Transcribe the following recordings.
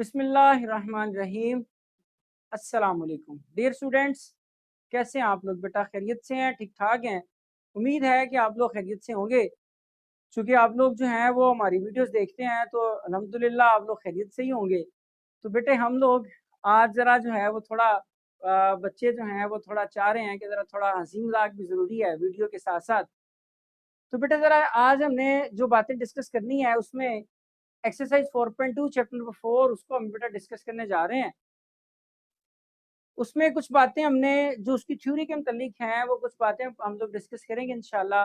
बिस्मिल्लाहिर्रहमानिर्रहीम। अस्सलाम वालेकुम डियर स्टूडेंट्स, कैसे हैं आप लोग? बेटा खैरियत से हैं? ठीक ठाक हैं? उम्मीद है कि आप लोग खैरियत से होंगे। चूँकि आप लोग जो हैं वो हमारी वीडियोस देखते हैं तो अल्हम्दुलिल्लाह आप लोग खैरियत से ही होंगे। तो बेटे हम लोग आज ज़रा जो है वो थोड़ा बच्चे जो हैं वो थोड़ा चाह रहे हैं कि ज़रा थोड़ा हँसी मज़ाक भी ज़रूरी है वीडियो के साथ-साथ। तो बेटा ज़रा आज हमने जो बातें डिस्कस करनी है उसमें एक्सरसाइज 4.2 चैप्टर नंबर 4 उसको हम बेटा डिस्कस करने जा रहे हैं। उसमें कुछ बातें हमने जो उसकी थ्योरी के मुतालिक हैं वो कुछ बातें हम लोग डिस्कस करेंगे इंशाल्लाह।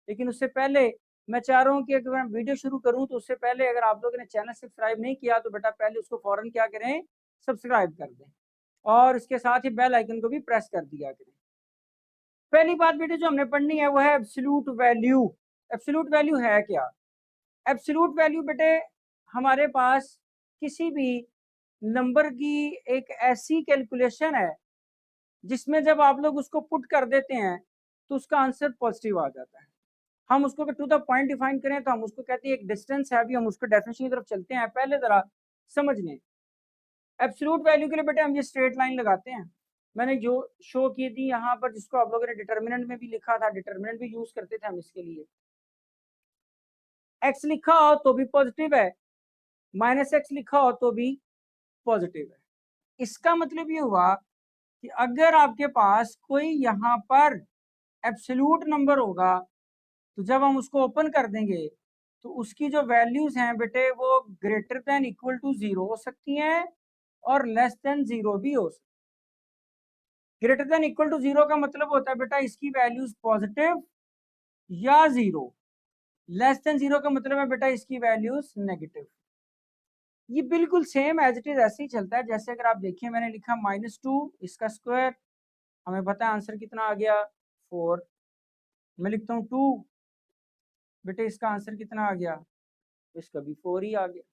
लेकिन उससे पहले मैं चाह रहा हूँ कि अगर मैं वीडियो शुरू करूँ तो उससे पहले अगर आप लोगों ने चैनल सब्सक्राइब नहीं किया तो बेटा पहले उसको फ़ौरन क्या करें, सब्सक्राइब कर दें और इसके साथ ही बेल आइकन को भी प्रेस कर दिया करें। पहली बात बेटे जो हमने पढ़नी है वो है एब्सोल्यूट वैल्यू। एब्सोल्यूट वैल्यू है क्या? एब्सोल्यूट वैल्यू बेटे हमारे पास किसी भी नंबर की एक ऐसी कैलकुलेशन है जिसमें जब आप लोग उसको पुट कर देते हैं तो उसका आंसर पॉजिटिव आ जाता है। हम उसको टू द पॉइंट डिफाइन करें तो हम उसको कहते हैं एक डिस्टेंस है। अभी हम उसको डेफिनेशन की तरफ चलते हैं, पहले जरा समझ लें। एब्सोल्यूट वैल्यू के लिए बेटे हम ये स्ट्रेट लाइन लगाते हैं। मैंने जो शो की थी यहाँ पर, जिसको आप लोगों ने डिटर्मिनेंट में भी लिखा था, डिटर्मिनेंट भी यूज करते थे हम इसके लिए। एक्स लिखा हो तो भी पॉजिटिव है, माइनस एक्स लिखा हो तो भी पॉजिटिव है। इसका मतलब ये हुआ कि अगर आपके पास कोई यहाँ पर एब्सोल्यूट नंबर होगा तो जब हम उसको ओपन कर देंगे तो उसकी जो वैल्यूज हैं बेटे वो greater than equal to zero हो सकती हैं और लेस देन जीरो भी हो सकती है। Greater than equal to zero का मतलब होता है बेटा इसकी वैल्यूज पॉजिटिव या जीरो। लेस देन जीरो का मतलब है बेटा इसकी वैल्यूज नेगेटिव। ये बिल्कुल सेम एज इट इज ऐसे ही चलता है जैसे अगर आप देखिए मैंने लिखा -2 इसका स्क्वायर, हमें पता है आंसर कितना आ गया 4। मैं लिखता हूँ 2, बेटे इसका आंसर कितना आ गया, इसका भी 4 ही आ गया।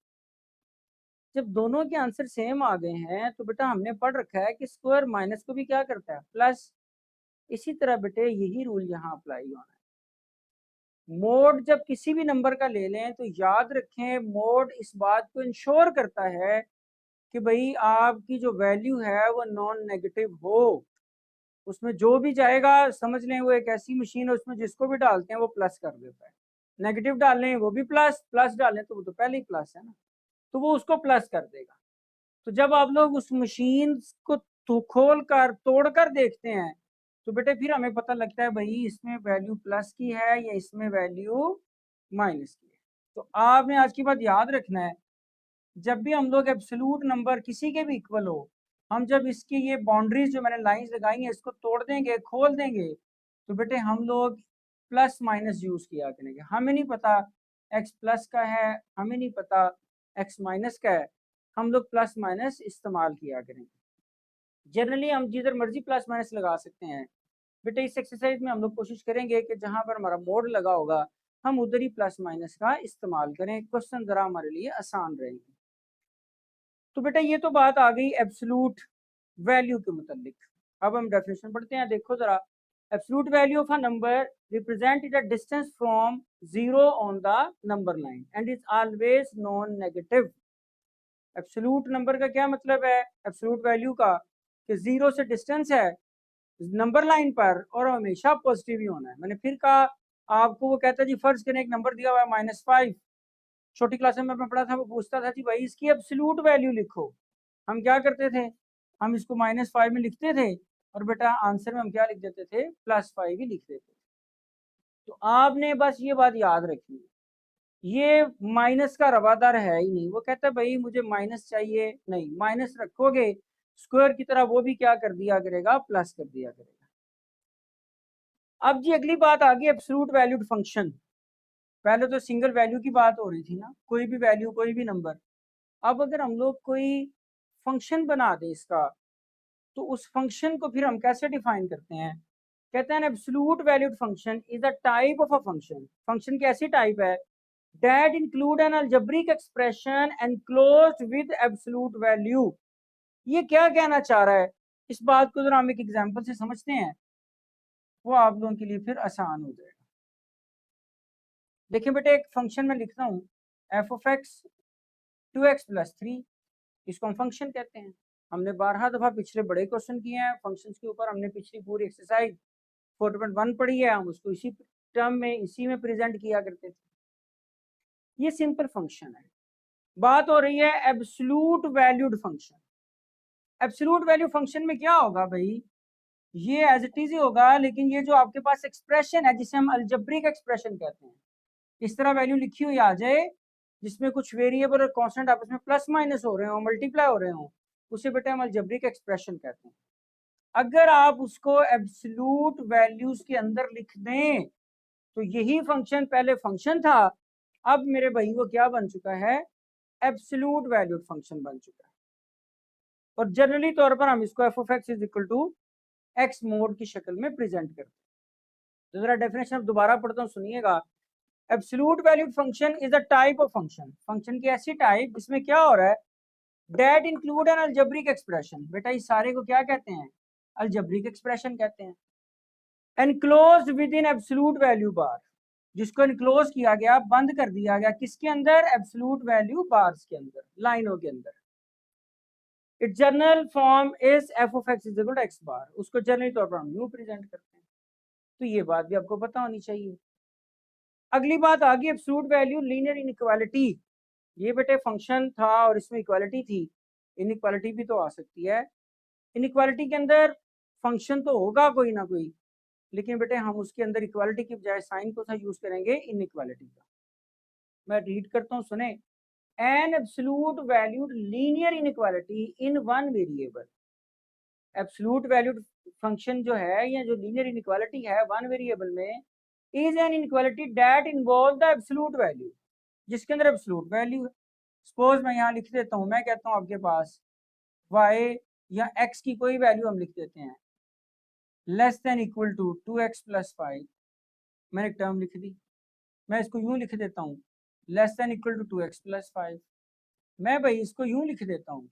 जब दोनों के आंसर सेम आ गए हैं तो बेटा हमने पढ़ रखा है कि स्क्वायर माइनस को भी क्या करता है, प्लस। इसी तरह बेटे यही रूल यहाँ अप्लाई होना है। मोड जब किसी भी नंबर का ले लें तो याद रखें मोड इस बात को इंश्योर करता है कि भाई आपकी जो वैल्यू है वो नॉन नेगेटिव हो। उसमें जो भी जाएगा समझ लें वो एक ऐसी मशीन है उसमें जिसको भी डालते हैं वो प्लस कर देता है। नेगेटिव डालें वो भी प्लस, प्लस डालें तो वो तो पहले ही प्लस है ना, तो वो उसको प्लस कर देगा। तो जब आप लोग उस मशीन को तो खोल कर तोड़ कर देखते हैं तो बेटे फिर हमें पता लगता है भाई इसमें वैल्यू प्लस की है या इसमें वैल्यू माइनस की है। तो आपने आज की बात याद रखना है, जब भी हम लोग एब्सोल्यूट नंबर किसी के भी इक्वल हो, हम जब इसकी ये बाउंड्रीज जो मैंने लाइंस लगाई हैं इसको तोड़ देंगे, खोल देंगे, तो बेटे हम लोग प्लस माइनस यूज किया करेंगे। हमें नहीं पता एक्स प्लस का है, हमें नहीं पता एक्स माइनस का है, हम लोग प्लस माइनस इस्तेमाल किया करेंगे। जनरली हम जिधर मर्जी प्लस माइनस लगा सकते हैं। बेटे इस एक्सरसाइज में हम लोग कोशिश करेंगे कि जहां पर हमारा मोड लगा होगा हम उधर ही प्लस माइनस का इस्तेमाल करें, क्वेश्चन जरा हमारे लिए आसान रहेंगे। तो बेटा ये तो बात आ गई एब्सोल्यूट वैल्यू के मुतालिक। अब हम डेफिनेशन पढ़ते हैं, देखो जरा। Absolute value of a number represent the distance from zero on the number line and is always non negative. Absolute number का क्या मतलब है, एब्सोल्यूट वैल्यू का, कि जीरो से डिस्टेंस है नंबर लाइन पर और हमेशा पॉजिटिव ही होना है। मैंने फिर कहा आपको, वो कहता है जी फर्ज करें एक नंबर दिया हुआ है -5, छोटी क्लास में मैं पढ़ा था, वो पूछता था जी भाई इसकी एब्सोल्यूट वैल्यू लिखो। हम क्या करते थे, हम इसको -5 में लिखते थे और बेटा आंसर में हम क्या लिख देते थे, +5 ही लिख देते थे। तो आपने बस ये बात याद रखनी है, ये माइनस का रवादार है ही नहीं। वो कहता है भाई मुझे माइनस चाहिए, नहीं, माइनस रखोगे स्क्वायर की तरह वो भी क्या कर दिया करेगा, प्लस कर दिया करेगा। अब जी अगली बात आ गई एब्सोल्यूट वैल्यूड फंक्शन। पहले तो सिंगल वैल्यू की बात हो रही थी ना, कोई भी वैल्यू कोई भी नंबर। अब अगर हम लोग कोई फंक्शन बना दें इसका, तो उस फंक्शन को फिर हम कैसे डिफाइन करते हैं? कहते हैं absolute valued function is a type of a function. Function की ऐसी टाइप है that include an algebraic expression enclosed with absolute value. ये क्या कहना चाह रहा है, इस बात को जरा हम एक एग्जांपल से समझते हैं, वो आप लोगों के लिए फिर आसान हो जाएगा। देखिए बेटे एक फंक्शन में लिखता हूँ f of x 2x + 3 इसको हम फंक्शन कहते हैं। हमने 12 दफ़ा पिछले बड़े क्वेश्चन किए हैं फंक्शंस के ऊपर, हमने पिछली पूरी एक्सरसाइज 4.1 पढ़ी है, हम उसको इसी टर्म में इसी में प्रेजेंट किया करते थे। ये सिंपल फंक्शन है। बात हो रही है absolute valued function. Absolute value function में क्या होगा भाई, ये एज इट इज ही होगा, लेकिन ये जो आपके पास एक्सप्रेशन है जिसे हम अलजेब्रिक एक्सप्रेशन कहते हैं, इस तरह वैल्यू लिखी हुई आ जाए जिसमें कुछ वेरिएबल और कांस्टेंट आपस में प्लस माइनस हो रहे हो, मल्टीप्लाई हो रहे हो, उसे बेटा हम अलजेब्रिक एक्सप्रेशन कहते हैं। अगर आप उसको एब्सोल्यूट वैल्यूज के अंदर लिख दें तो यही फंक्शन पहले फंक्शन था, अब मेरे भाई वो क्या बन चुका है, एब्सोल्यूट वैल्यूड फंक्शन बन चुका है। और जनरली तौर पर हम इसको f of x is equal to x mod की शक्ल में प्रेजेंट करते हैं। तो जरा डेफिनेशन अब दोबारा पढ़ता हूँ, सुनिएगा। Absolute valued function is a type of function, function की ऐसी टाइप जिसमें क्या हो रहा है, that include an algebraic expression. बेटा इस सारे को क्या कहते हैं, अलजेब्रिक एक्सप्रेशन कहते हैं। Enclose within absolute value bar, जिसको इनक्लोज किया गया, बंद कर दिया गया, किसके अंदर, एब्सोल्यूट वैल्यू बार्स के अंदर, लाइनों के अंदर। It general form is F of x is equal to X bar, उसको जनरली तौर पर हम यूं प्रेजेंट करते हैं। तो ये बात भी आपको पता होनी चाहिए। अगली बात आ गई एब्सोल्यूट वैल्यू लीनियर इनइक्वालिटी। ये बेटे फंक्शन था और इसमें इक्वालिटी थी, इनइक्वालिटी भी तो आ सकती है। इनइक्वालिटी के अंदर फंक्शन तो होगा कोई ना कोई, लेकिन बेटे हम उसके अंदर इक्वालिटी की बजाय साइन को सा यूज करेंगे इनइक्वालिटी का। मैं रीड करता हूँ, सुने। An absolute valued linear inequality in one variable. Absolute valued function जो है या जो लीनियर इनइक्वालिटी है वन वेरिएबल में, is an inequality that involve the absolute value, जिसके अंदर एब्सोल्यूट वैल्यू है। सपोज मैं यहाँ लिख देता हूँ, मैं कहता हूँ आपके पास y या x की कोई वैल्यू हम लिख देते हैं less than equal to 2x plus 5, मैंने एक टर्म लिख दी। मैं इसको यूं लिख देता हूँ less than equal to 2x plus 5। मैं भाई इसको यूं लिख देता हूँ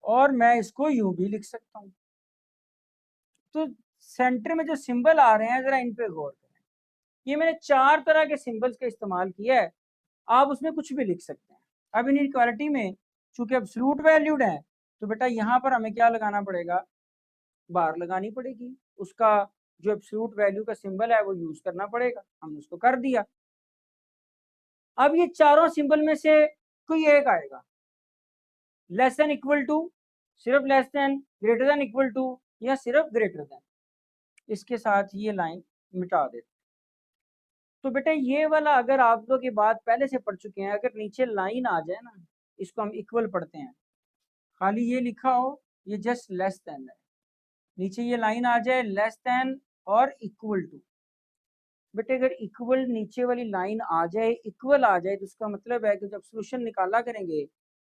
और मैं इसको यूं भी लिख सकता हूँ। तो सेंटर में जो सिंबल आ रहे हैं जरा इन पे गौर करें। ये मैंने 4 तरह के सिंबल्स का इस्तेमाल किया है, आप उसमें कुछ भी लिख सकते हैं। अब इन इक्वालिटी में चूंकि एब्सोल्यूट वैल्यूड है तो बेटा यहाँ पर हमें क्या लगाना पड़ेगा, बार लगानी पड़ेगी, उसका जो एब्सोल्यूट वैल्यू का सिंबल है वो यूज करना पड़ेगा, हमने उसको कर दिया। अब ये चारों सिंबल में से कोई एक आएगा, लेस देन इक्वल टू, सिर्फ less than, greater than equal to या सिर्फ ग्रेटर देन, इसके साथ ये लाइन मिटा देते। तो बेटा ये वाला अगर आप लोग ये बात पहले से पढ़ चुके हैं, अगर नीचे लाइन आ जाए ना, इसको हम इक्वल पढ़ते हैं, खाली ये लिखा हो ये जस्ट लेस देन है, नीचे ये लाइन आ जाए लेस देन और इक्वल टू। बेटे अगर इक्वल नीचे वाली लाइन आ जाए, इक्वल आ जाए, तो उसका मतलब है कि जब सोल्यूशन निकाला करेंगे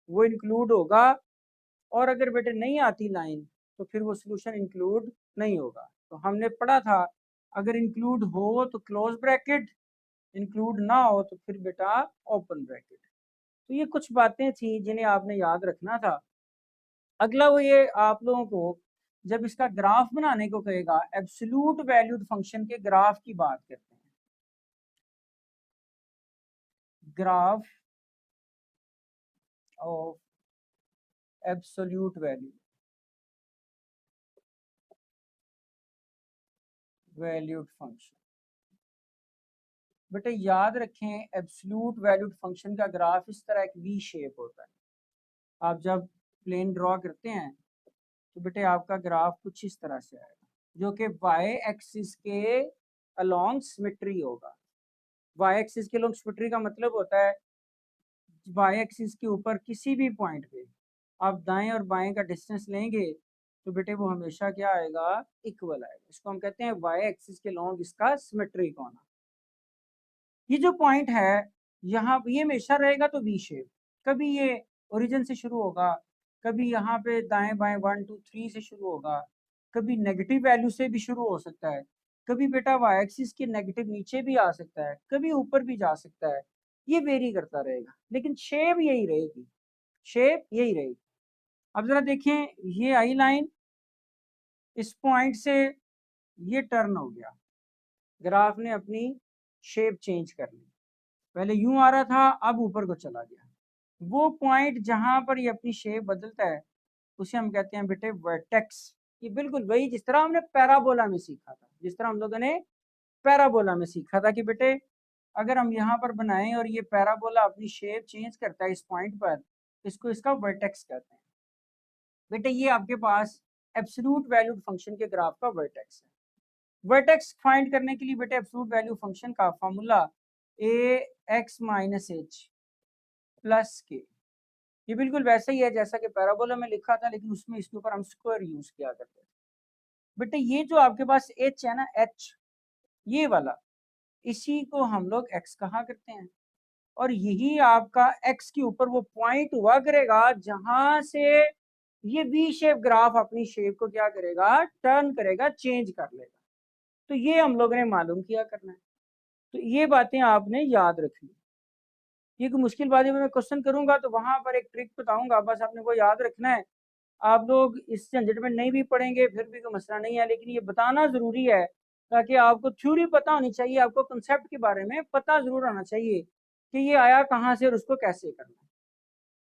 वो इंक्लूड होगा, और अगर बेटे नहीं आती लाइन तो फिर वो सोल्यूशन इंक्लूड नहीं होगा। तो हमने पढ़ा था अगर इंक्लूड हो तो क्लोज ब्रैकेट, इंक्लूड ना हो तो फिर बेटा ओपन ब्रैकेट। तो ये कुछ बातें थी जिन्हें आपने याद रखना था। अगला वो ये आप लोगों को जब इसका ग्राफ बनाने को कहेगा, एब्सोल्यूट वैल्यूड फंक्शन के ग्राफ की बात करते हैं, graph of absolute valued function. बेटे याद रखें एब्सोल्यूट वैल्यूड फंक्शन का ग्राफ इस तरह एक वी शेप होता है। आप जब प्लेन ड्रॉ करते हैं तो बेटे आपका ग्राफ कुछ इस तरह से आएगा, जो कि वाई एक्सिस के अलोंग सिमेट्री होगा। वाई एक्सिस के अलोंग सिमेट्री का मतलब होता है वाई एक्सिस के ऊपर किसी भी पॉइंट पे आप दाएं और बाएं का डिस्टेंस लेंगे तो बेटे वो हमेशा क्या आएगा, इक्वल आएगा। इसको हम कहते हैं वाई एक्सिस के लॉन्ग इसका सिमेट्रिक होना। ये जो पॉइंट है यहाँ ये हमेशा रहेगा तो वी शेप, कभी ये ओरिजिन से शुरू होगा, कभी यहाँ पे दाएं बाएं 1 2 3 से शुरू होगा, कभी नेगेटिव वैल्यू से भी शुरू हो सकता है, कभी बेटा वाई एक्सिस के नेगेटिव नीचे भी आ सकता है, कभी ऊपर भी जा सकता है, ये वेरी करता रहेगा, लेकिन शेप यही रहेगी, शेप यही रहेगी। अब जरा देखें ये आई लाइन इस पॉइंट से ये टर्न हो गया, ग्राफ ने अपनी शेप चेंज कर ली, पहले यूं आ रहा था अब ऊपर को चला गया। वो पॉइंट जहां पर ये अपनी शेप बदलता है उसे हम कहते हैं बेटे वर्टेक्स। ये बिल्कुल वही जिस तरह हमने पैराबोला में सीखा था, जिस तरह हम लोगों ने पैराबोला में सीखा था कि बेटे अगर हम यहाँ पर बनाएं और ये पैराबोला अपनी शेप चेंज करता है इस पॉइंट पर, इसको इसका वर्टेक्स कहते हैं। बेटे ये आपके पास एब्सोल्यूट वैल्यूड फंक्शन के ग्राफ का वर्टेक्स है। वर्टेक्स फाइंड करने के लिए बेटे एब्सोल्यूट वैल्यू फंक्शन का फॉर्मूला ए एक्स माइनस एच प्लस के, ये बिल्कुल वैसा ही है जैसा कि पैराबोला में लिखा था, लेकिन उसमें इसके ऊपर हम स्क्वायर यूज किया करते थे। बेटे ये जो आपके पास एच है ना, एच ये वाला, इसी को हम लोग एक्स कहा करते हैं। और यही आपका एक्स के ऊपर वो पॉइंट हुआ करेगा जहां से ये वी शेप ग्राफ अपनी शेप को क्या करेगा, टर्न करेगा, चेंज कर लेगा। तो ये हम लोगों ने मालूम किया करना है। तो ये बातें आपने याद रखनी। ये कोई मुश्किल बात है, मैं क्वेश्चन करूंगा तो वहां पर एक ट्रिक बताऊंगा, बस आपने को याद रखना है। आप लोग इस झंझट में नहीं भी पढ़ेंगे फिर भी कोई मसला नहीं है, लेकिन ये बताना जरूरी है ताकि आपको थ्योरी पता होनी चाहिए, आपको कंसेप्ट के बारे में पता जरूर आना चाहिए कि ये आया कहाँ से और उसको कैसे करना है।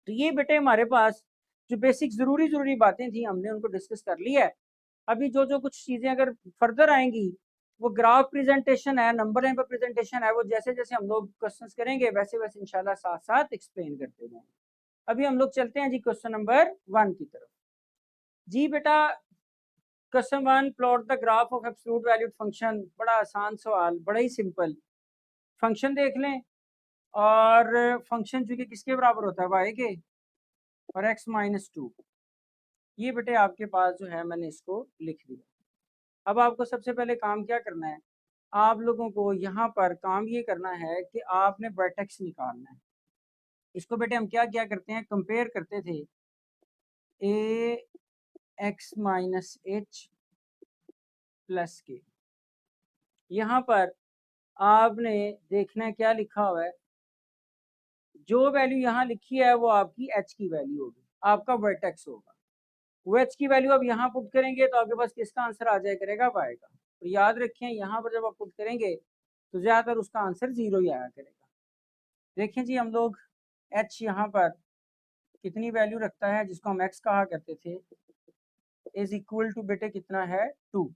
तो ये बेटे हमारे पास जो बेसिक जरूरी बातें थी हमने उनको डिस्कस कर लिया है। अभी जो जो कुछ चीजें अगर फर्दर आएंगी, वो ग्राफ प्रेजेंटेशन है, नंबर लाइन पर प्रेजेंटेशन है, वो जैसे जैसे हम लोग क्वेश्चंस करेंगे वैसे वैसे इंशाल्लाह साथ साथ एक्सप्लेन करते जाएंगे। अभी हम लोग चलते हैं जी क्वेश्चन नंबर 1 की तरफ। जी बेटा question 1, plot the graph of absolute valued function. बड़ा आसान सवाल, बड़ा ही सिंपल। फंक्शन देख लें और फंक्शन चूंकि किसके बराबर होता है, वाई के, और एक्स माइनस टू। ये बेटे आपके पास जो है मैंने इसको लिख दिया। अब आपको सबसे पहले काम क्या करना है, आप लोगों को यहाँ पर काम ये करना है कि आपने वर्टेक्स निकालना है। इसको बेटे हम क्या क्या करते हैं, कंपेयर करते थे ए एक्स माइनस एच प्लस के। यहाँ पर आपने देखना है क्या लिखा हुआ है, जो वैल्यू यहाँ लिखी है वो आपकी एच की वैल्यू होगी, आपका वर्टेक्स होगा। वो एच की वैल्यू अब यहाँ पुट करेंगे तो आपके पास किसका आंसर आ जाया करेगा, पाएगा। तो याद रखें यहाँ पर जब आप पुट करेंगे तो ज्यादातर उसका आंसर 0 ही आया करेगा। देखें जी हम लोग एच यहाँ पर कितनी वैल्यू रखता है, जिसको हम एक्स कहा करते थे, इज इक्वल टू बेटे कितना है 2।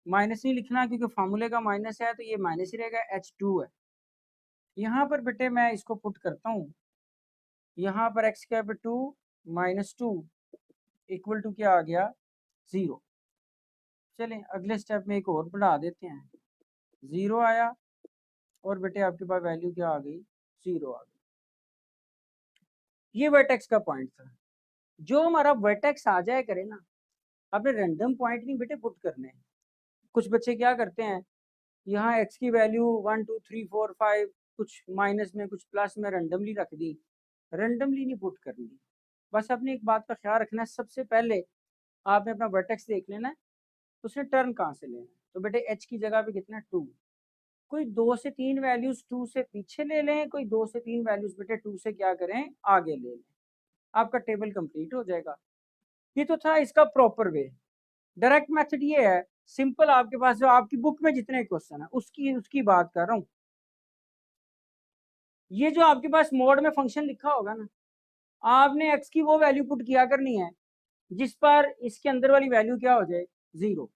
माइनस नहीं लिखना क्योंकि फॉर्मूले का माइनस है तो ये माइनस ही रहेगा, H2 है। यहाँ पर बेटे मैं इसको पुट करता हूँ, यहाँ पर एक्स क्या है 2 माइनस 2 इक्वल टू क्या आ गया 0। चलें अगले स्टेप में एक और बढ़ा देते हैं, 0 आया और बेटे आपके पास वैल्यू क्या आ गई, 0 आ गई। ये वर्टेक्स का पॉइंट था। जो हमारा वर्टेक्स आ जाए करे ना, आपने रैंडम पॉइंट नहीं बेटे पुट करने हैं। कुछ बच्चे क्या करते हैं, यहाँ एक्स की वैल्यू 1 2 3 4 5 कुछ माइनस में कुछ प्लस में रैंडमली रख दी, रैंडमली नहीं पुट करनी। बस अपनी एक बात का ख्याल रखना है, सबसे पहले आपने अपना वर्टेक्स देख लेना है, उसने टर्न कहाँ से लेना है। तो बेटे एच की जगह पे कितना 2, कोई 2 से 3 वैल्यूज 2 से पीछे ले लें, कोई 2 से 3 वैल्यूज बेटे 2 से क्या करें आगे ले लें, आपका टेबल कंप्लीट हो जाएगा। ये तो था इसका प्रॉपर वे। डायरेक्ट मेथड ये है सिंपल, आपके पास जो आपकी बुक में जितने क्वेश्चन है उसकी उसकी बात कर रहा हूँ। ये जो आपके पास मोड में फंक्शन लिखा होगा ना, आपने एक्स की वो वैल्यू पुट किया करनी है जिस पर इसके अंदर वाली वैल्यू क्या हो जाए 0।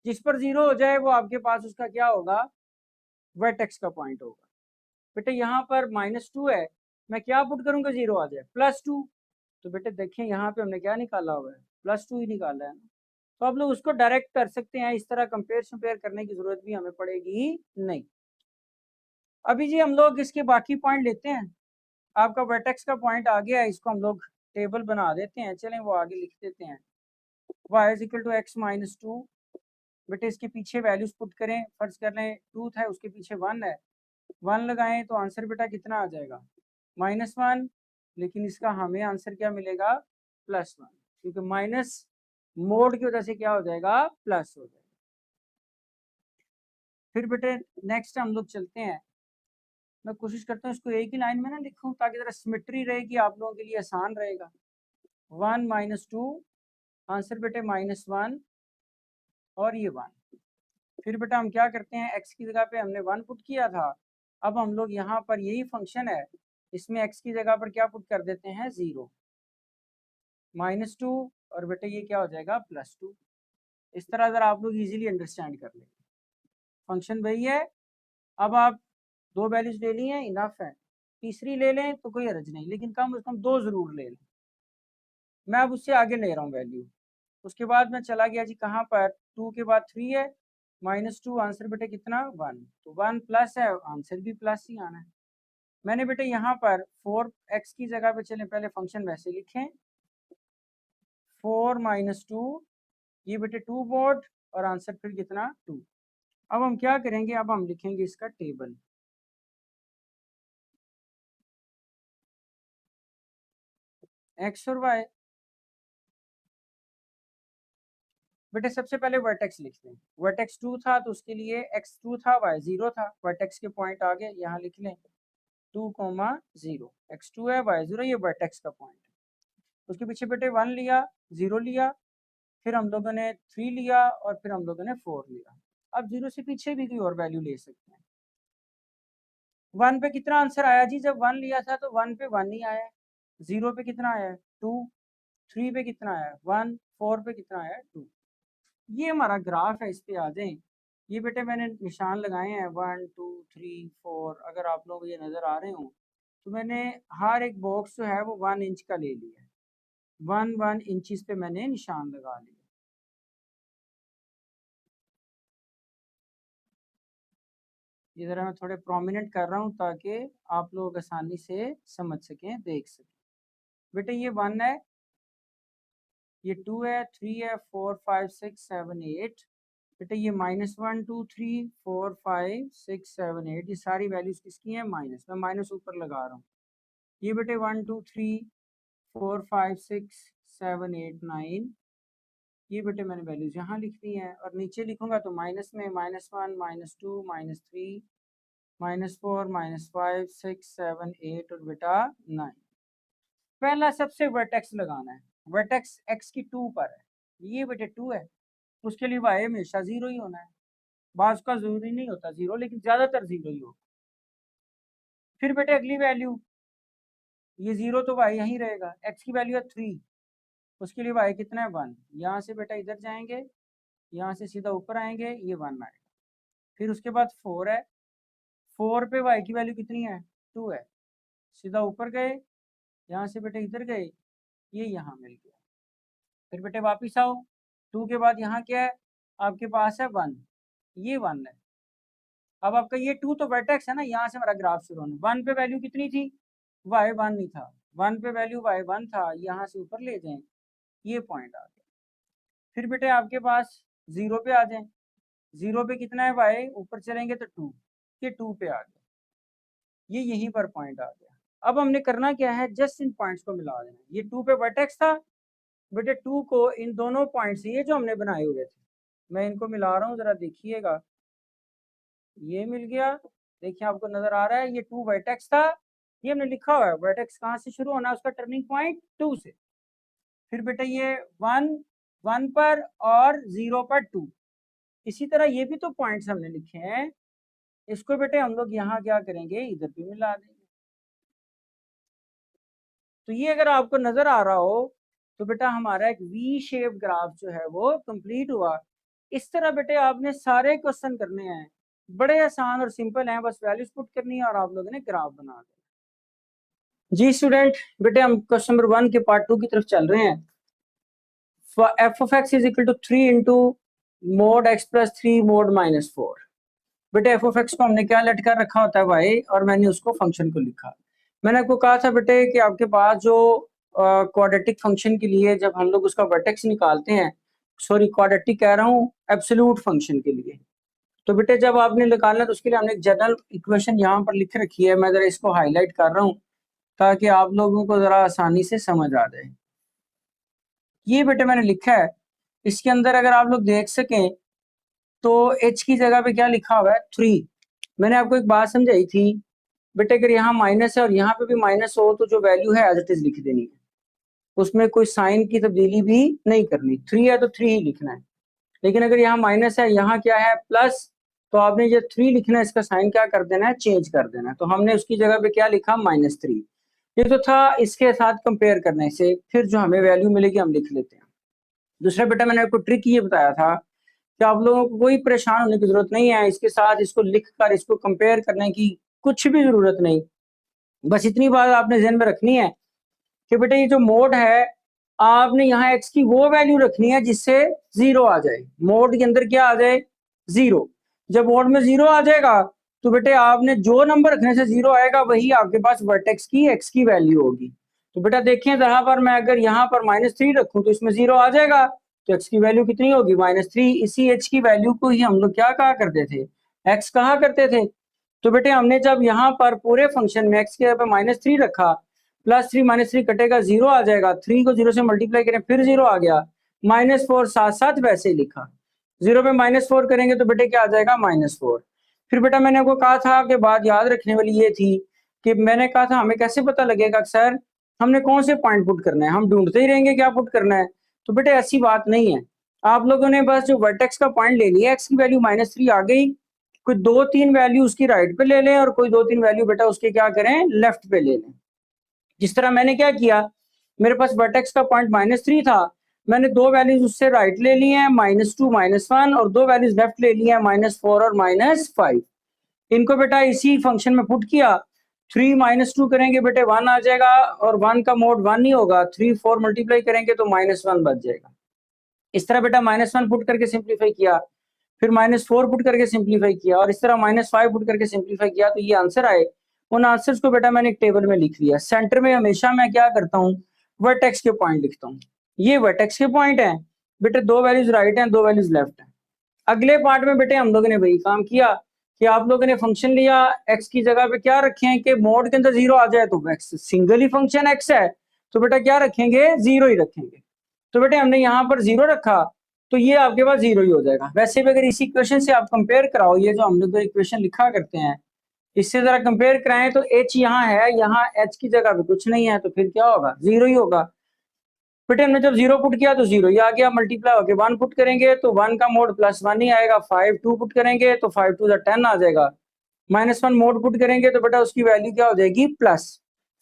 जिस पर 0 हो जाए वो आपके पास उसका क्या होगा, वर्टेक्स का पॉइंट होगा। बेटे यहाँ पर -2 है, मैं क्या पुट करूंगा 0 आ जाए +2। तो बेटे देखें यहाँ पे हमने क्या निकाला हुआ है, +2 ही निकाला है ना। तो आप लोग उसको डायरेक्ट कर सकते हैं, इस तरह कंपेयर करने की जरूरत भी हमें पड़ेगी नहीं। अभी जी हम लोग इसके बाकी पॉइंट लेते हैं। आपका वर्टेक्स का पॉइंट आ गया है, इसको हम लोग टेबल बना देते हैं, चलें वो आगे लिख देते हैं। y is equal to x minus 2। बेटे इसके पीछे वैल्यूज पुट करें, फर्ज कर लें 2 था उसके पीछे 1 है, 1 लगाएं तो आंसर बेटा कितना आ जाएगा -1। लेकिन इसका हमें आंसर क्या मिलेगा +1, क्योंकि माइनस मोड की वजह से क्या हो जाएगा प्लस हो जाएगा। फिर बेटे नेक्स्ट हम लोग चलते हैं, मैं कोशिश करता हूँ इसको एक ही लाइन में ना लिखूं ताकि जरा सिमेट्री रहेगी, आप लोगों के लिए आसान रहेगा। 1 -2 आंसर बेटे -1 और ये 1। फिर बेटा हम क्या करते हैं, एक्स की जगह पे हमने 1 पुट किया था, अब हम लोग यहाँ पर यही फंक्शन है इसमें x की जगह पर क्या पुट कर देते हैं 0, -2 और बेटे ये क्या हो जाएगा +2। इस तरह अगर आप लोग इजीली अंडरस्टैंड कर लें, फंक्शन वही है। अब आप दो वैल्यूज ले ली हैं, इनफ है, तीसरी ले लें तो कोई हर्ज नहीं, लेकिन कम से कम दो जरूर ले लें। मैं अब उससे आगे ले रहा हूँ वैल्यू। उसके बाद मैं चला गया जी कहाँ पर, 2 के बाद 3 है, -2 आंसर बेटे कितना 1, तो 1 प्लस है, आंसर भी प्लस ही आना है। मैंने बेटे यहाँ पर 4x की जगह पे, चलें पहले फंक्शन वैसे लिखें, 4 - 2, ये बेटे 2 बोर्ड और आंसर फिर कितना 2। अब हम क्या करेंगे, अब हम लिखेंगे इसका टेबल। x और y, बेटे सबसे पहले वर्टेक्स लिखते हैं। वर्टेक्स 2 था तो उसके लिए x 2 था, y 0 था, वर्टेक्स के पॉइंट आगे यहाँ लिख लें 2, 0, x 2 है, y 0, ये वर्टेक्स का पॉइंट है। उसके पीछे बेटे 1 लिया, 0 लिया, फिर हम लोगों ने 3 लिया और फिर हम लोगों ने 4 लिया। अब 0 से पीछे भी कोई और वैल्यू ले सकते हैं। 1 पे कितना आंसर आया जी, जब 1 लिया था तो 1 पे 1 ही आया, 0 पे कितना आया 2, 3 पे कितना आया 1, 4 पे कितना आया 2। ये हमारा ग्राफ है, इस पे आ जाएं। ये बेटे मैंने निशान लगाए हैं 1, 2, 3, 4, अगर आप लोग ये नज़र आ रहे हो तो मैंने हर एक बॉक्स जो है वो 1 इंच का ले लिया है, 1 इंचेस पे मैंने निशान लगा लिया। ये ज़रा मैं थोड़े प्रोमिनेंट कर रहा हूँ ताकि आप लोग आसानी से समझ सकें, देख सकें। बेटे ये 1 है, ये 2 है, 3 है, 4, 5, 6, 7, 8। बेटे ये -1, 2, 3, 4, 5, 6, 7, 8, ये सारी वैल्यूज किसकी हैं माइनस, मैं माइनस ऊपर लगा रहा हूँ। ये बेटे 1, 2, 3, 4, 5, 6, 7, 8, 9, ये बेटे मैंने वैल्यूज यहाँ लिख दी हैं। और नीचे लिखूंगा तो माइनस में -1, -2, -3, -4, -5, 6, 7, 8 और बेटा 9। पहला सबसे वर्टेक्स लगाना है, वर्टेक्स x की 2 पर है, ये बेटे 2 है, उसके लिए y हमेशा 0 ही होना है। बाज का जरूरी नहीं होता 0, लेकिन ज्यादातर 0 ही हो। फिर बेटे अगली वैल्यू, ये 0 तो y यहीं रहेगा, x की वैल्यू है 3, उसके लिए y कितना है 1, यहाँ से बेटा इधर जाएंगे, यहाँ से सीधा ऊपर आएंगे, ये 1 आएगा। फिर उसके बाद 4 है, 4 पे y की वैल्यू कितनी है 2 है, सीधा ऊपर गए, यहाँ से बेटे इधर गए, ये यहाँ मिल गया। फिर बेटे वापिस आओ, 2 के बाद यहाँ क्या है आपके पास है 1, ये 1 है। अब आपका ये 2 तो वर्टेक्स है ना, यहाँ से हमारा ग्राफ शुरू होना। 1 पे वैल्यू कितनी थी y 1 नहीं था, 1 पे वैल्यू y 1 था, यहाँ से ऊपर ले जाएं, ये पॉइंट आ गया। फिर बेटे आपके पास 0 पे आ जाएं, 0 पे कितना है y, ऊपर चलेंगे तो 2, ये 2 पे आ गया, ये यहीं पर पॉइंट आ गया। अब हमने करना क्या है, जस्ट इन पॉइंट्स को मिला देना। ये 2 पे वर्टेक्स था बेटे, 2 को इन दोनों पॉइंट से, ये जो हमने बनाए हुए थे, मैं इनको मिला रहा हूँ, जरा देखिएगा, ये मिल गया, देखिए आपको नजर आ रहा है, ये 2 वर्टेक्स था, ये हमने लिखा हुआ है वर्टेक्स कहाँ से शुरू होना है, उसका टर्निंग पॉइंट 2 से। फिर बेटा ये 1 पर और 0 पर 2, इसी तरह ये भी तो पॉइंट्स हमने लिखे हैं, इसको बेटे हम लोग यहाँ क्या करेंगे, इधर भी मिला देंगे। तो ये अगर आपको नजर आ रहा हो तो बेटा हमारा एक वी शेप ग्राफ जो है वो कंप्लीट हुआ। इस तरह बेटे आपने सारे क्वेश्चन करने हैं, बड़े आसान और सिंपल हैं, बस वैल्यूज पुट करनी है और आप लोगों ने ग्राफ बना देना। जी स्टूडेंट, बेटे हम क्वेश्चन नंबर 1 के पार्ट 2 की तरफ चल रहे हैं। f of x is equal to 3 into mod x plus 3 mod -4। बेटे f of x को हमने क्या लेट कर रखा होता है y, और मैंने उसको फंक्शन को लिखा। मैंने आपको कहा था बेटे कि आपके पास जो क्वाड्रेटिक फंक्शन के लिए जब हम लोग उसका वर्टेक्स निकालते हैं, सॉरी क्वाड्रेटिक कह रहा हूँ, एब्सोल्यूट फंक्शन के लिए, तो बेटे जब आपने निकालना है तो उसके लिए हमने एक जनरल इक्वेशन यहाँ पर लिख रखी है, मैं जरा इसको हाईलाइट कर रहा हूँ ताकि आप लोगों को जरा आसानी से समझ आ जाए। ये बेटे मैंने लिखा है, इसके अंदर अगर आप लोग देख सकें तो h की जगह पे क्या लिखा हुआ है 3। मैंने आपको एक बात समझाई थी बेटे, अगर यहाँ माइनस है और यहाँ पे भी माइनस हो तो जो वैल्यू है एज इट इज लिख देनी है, उसमें कोई साइन की तब्दीली भी नहीं करनी। 3 है तो 3 ही लिखना है, लेकिन अगर यहाँ माइनस है यहाँ क्या है प्लस, तो आपने ये 3 लिखना है, इसका साइन क्या कर देना है, चेंज कर देना है। तो हमने उसकी जगह पे क्या लिखा, -3। ये तो था इसके साथ कंपेयर करने से, फिर जो हमें वैल्यू मिलेगी हम लिख लेते हैं। दूसरा बेटा मैंने आपको ट्रिक ये बताया था कि आप लोगों को कोई परेशान होने की जरूरत नहीं है, इसके साथ इसको लिख कर इसको कंपेयर करने की कुछ भी जरूरत नहीं। बस इतनी बात आपने ध्यान में रखनी है कि बेटा ये जो मोड है, आपने यहाँ x की वो वैल्यू रखनी है जिससे 0 आ जाए। मोड के अंदर क्या आ जाए, 0। जब मोड में 0 आ जाएगा तो बेटे आपने जो नंबर रखने से 0 आएगा वही आपके पास वर्टेक्स की x की वैल्यू होगी। तो बेटा देखिए यहाँ पर मैं अगर यहाँ पर -3 रखूं तो इसमें 0 आ जाएगा, तो x की वैल्यू कितनी होगी, -3। इसी h की वैल्यू को ही हम लोग क्या कहा करते थे, x कहा करते थे। तो बेटे हमने जब यहाँ पर पूरे फंक्शन में x के यहाँ पे -3 रखा, +3 -3 कटेगा, 0 आ जाएगा। 3 को 0 से मल्टीप्लाई करें फिर 0 आ गया, -4 साथ साथ वैसे ही लिखा। 0 पे -4 करेंगे तो बेटे क्या आ जाएगा, -4। फिर बेटा मैंने आपको कहा था कि बात याद रखने वाली ये थी कि मैंने कहा था हमें कैसे पता लगेगा कि सर हमने कौन से पॉइंट पुट करना है, हम ढूंढते ही रहेंगे क्या पुट करना है। तो बेटे ऐसी बात नहीं है, आप लोगों ने बस जो वर्टेक्स का पॉइंट ले लिया, x की वैल्यू -3 आ गई, कोई 2-3 वैल्यू उसकी राइट पे ले लें और कोई 2-3 वैल्यू बेटा उसके क्या करें, लेफ्ट पे ले लें। जिस तरह मैंने क्या किया, मेरे पास वर्टेक्स का पॉइंट -3 था, मैंने 2 वैल्यूज उससे राइट ले ली हैं, -2 -1, और 2 वैल्यूज लेफ्ट ले ली हैं, -4 और -5। इनको बेटा इसी फंक्शन में पुट किया। 3 -2 करेंगे बेटे 1 आ जाएगा, और 1 का मोड 1 नहीं होगा, 3 4 मल्टीप्लाई करेंगे तो -1 बच जाएगा। इस तरह बेटा -1 पुट करके सिंप्लीफाई किया, फिर -4 पुट करके सिंप्लीफाई किया, और इस तरह -5 पुट करके सिंप्लीफाई किया, तो ये आंसर आए। उन आंसर्स को बेटा मैंने एक टेबल में लिख लिया। सेंटर में हमेशा मैं क्या करता हूँ, वर्टेक्स के पॉइंट लिखता हूँ। ये वर्टेक्स के पॉइंट है बेटे, 2 वैल्यूज राइट हैं, 2 वैल्यूज लेफ्ट हैं। अगले पार्ट में बेटे हम लोगों ने वही काम किया कि आप लोगों ने फंक्शन लिया, x की जगह पे क्या रखें कि मोड के अंदर 0 आ जाए, तो x सिंगल ही फंक्शन x है, तो बेटा क्या रखेंगे, 0 ही रखेंगे। तो बेटे हमने यहाँ पर 0 रखा, तो ये आपके पास 0 ही हो जाएगा। वैसे भी अगर इसी इक्वेशन से आप कंपेयर कराओ, ये जो हम लोग इक्वेशन लिखा करते हैं, इससे जरा कंपेयर कराएं तो h यहाँ है, यहाँ h की जगह पे कुछ नहीं है, तो फिर क्या होगा, 0 ही होगा। बेटे हमने जब 0 पुट किया तो 0 ही आ गया, मल्टीप्लाई होके 1 पुट करेंगे तो 1 का मोड +1 ही आएगा। 5 2 पुट करेंगे तो 5 2 10 आ जाएगा। -1 मोड पुट करेंगे तो बेटा उसकी वैल्यू क्या हो जाएगी, प्लस।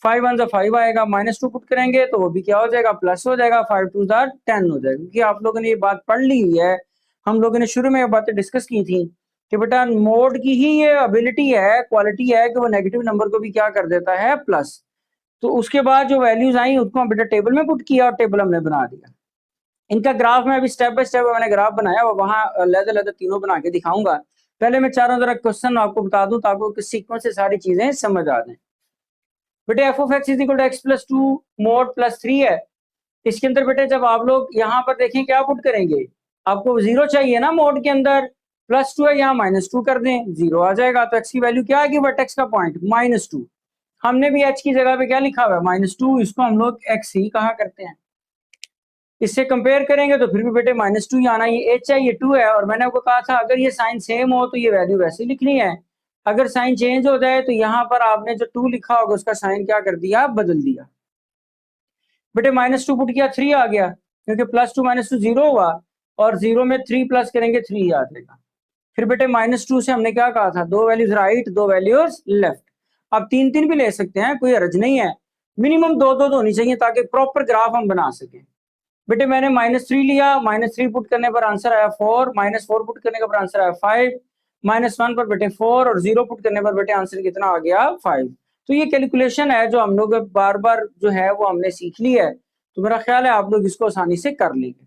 5 1 5 आएगा, -2 पुट करेंगे तो वो भी क्या हो जाएगा, प्लस हो जाएगा। 5 2 10 हो जाएगा। क्योंकि आप लोगों ने ये बात पढ़ ली हुई है, हम लोगों ने शुरू में ये बातें डिस्कस की थी कि बेटा मोड की ही ये एबिलिटी है, क्वालिटी है कि वो नेगेटिव नंबर को भी क्या कर देता है, प्लस। तो उसके बाद जो वैल्यूज आई उसको हम बेटा टेबल में पुट किया और टेबल हमने बना दिया। इनका ग्राफ में अभी स्टेप बाय स्टेप मैंने ग्राफ बनाया, वो वहां अलग-अलग तीनों बना के दिखाऊंगा। पहले मैं चारों जरा क्वेश्चन आपको बता दूं ताकि किस सीक्वेंस से सारी चीजें समझ आ जाए। बेटे f of x = x + 2 mod +3 है। इसके अंदर बेटे जब आप लोग यहाँ पर देखें क्या पुट करेंगे, आपको 0 चाहिए ना मोड के अंदर, +2 है, यहाँ -2 कर दें, 0 आ जाएगा। तो x की वैल्यू क्या आएगी, वर्टेक्स का पॉइंट -2। हमने भी h की जगह पे क्या लिखा हुआ है, -2, इसको हम लोग x ही कहा करते हैं। इससे कंपेयर करेंगे तो फिर भी बेटे -2 ही आना, ये h है, ये 2 है, और मैंने आपको कहा था अगर ये साइन सेम हो तो ये वैल्यू वैसे लिखनी है। अगर साइन चेंज हो जाए तो यहाँ पर आपने जो 2 लिखा होगा उसका साइन क्या कर दिया, बदल दिया। बेटे -2 पुट किया, 3 आ गया, क्योंकि +2 -2 0 हुआ, और 0 में 3 प्लस करेंगे 3 आ जाएगा। फिर बेटे -2 से हमने क्या कहा था, 2 वैल्यूज राइट 2 वैल्यूज लेफ्ट। अब 3 भी ले सकते हैं, कोई हर्ज नहीं है, मिनिमम 2 तो होनी चाहिए ताकि प्रॉपर ग्राफ हम बना सकें। बेटे मैंने -3 लिया, -3 पुट करने पर आंसर आया 4, -4 पुट करने पर आंसर आया 5, -1 पर बेटे 4, और 0 पुट करने पर बेटे आंसर कितना आ गया, 5। तो ये कैलकुलेशन है जो हम लोग बार बार जो है वो हमने सीख ली है, तो मेरा ख्याल है आप लोग इसको आसानी से कर लेंगे।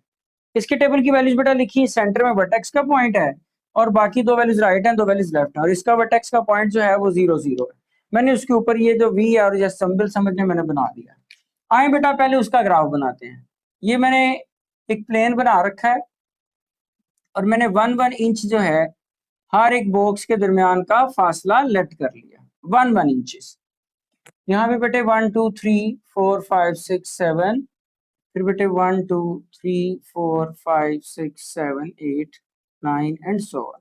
इसके टेबल की वैल्यूज बेटा लिखी, सेंटर में वर्टेक्स का पॉइंट है, और बाकी 2 वैल्यूज राइट हैं, 2 वैल्यूज लेफ्ट हैं, और इसका वर्टेक्स का पॉइंट जो है वो 0 0 है। मैंने उसके ऊपर ये जो वी है और ये सिंबल समझने मैंने बना दिया। आए बेटा पहले उसका ग्राफ बनाते हैं। ये मैंने एक प्लेन बना रखा है, और मैंने 1 इंच जो है हर एक बॉक्स के दरमियान का फासला लेट कर लिया, 1 इंचेस। यहाँ पे बेटे 1 2 3 4 5 6 7, फिर बेटे 1 2 3 4 5 6 7 8 9 एंड सो ऑन।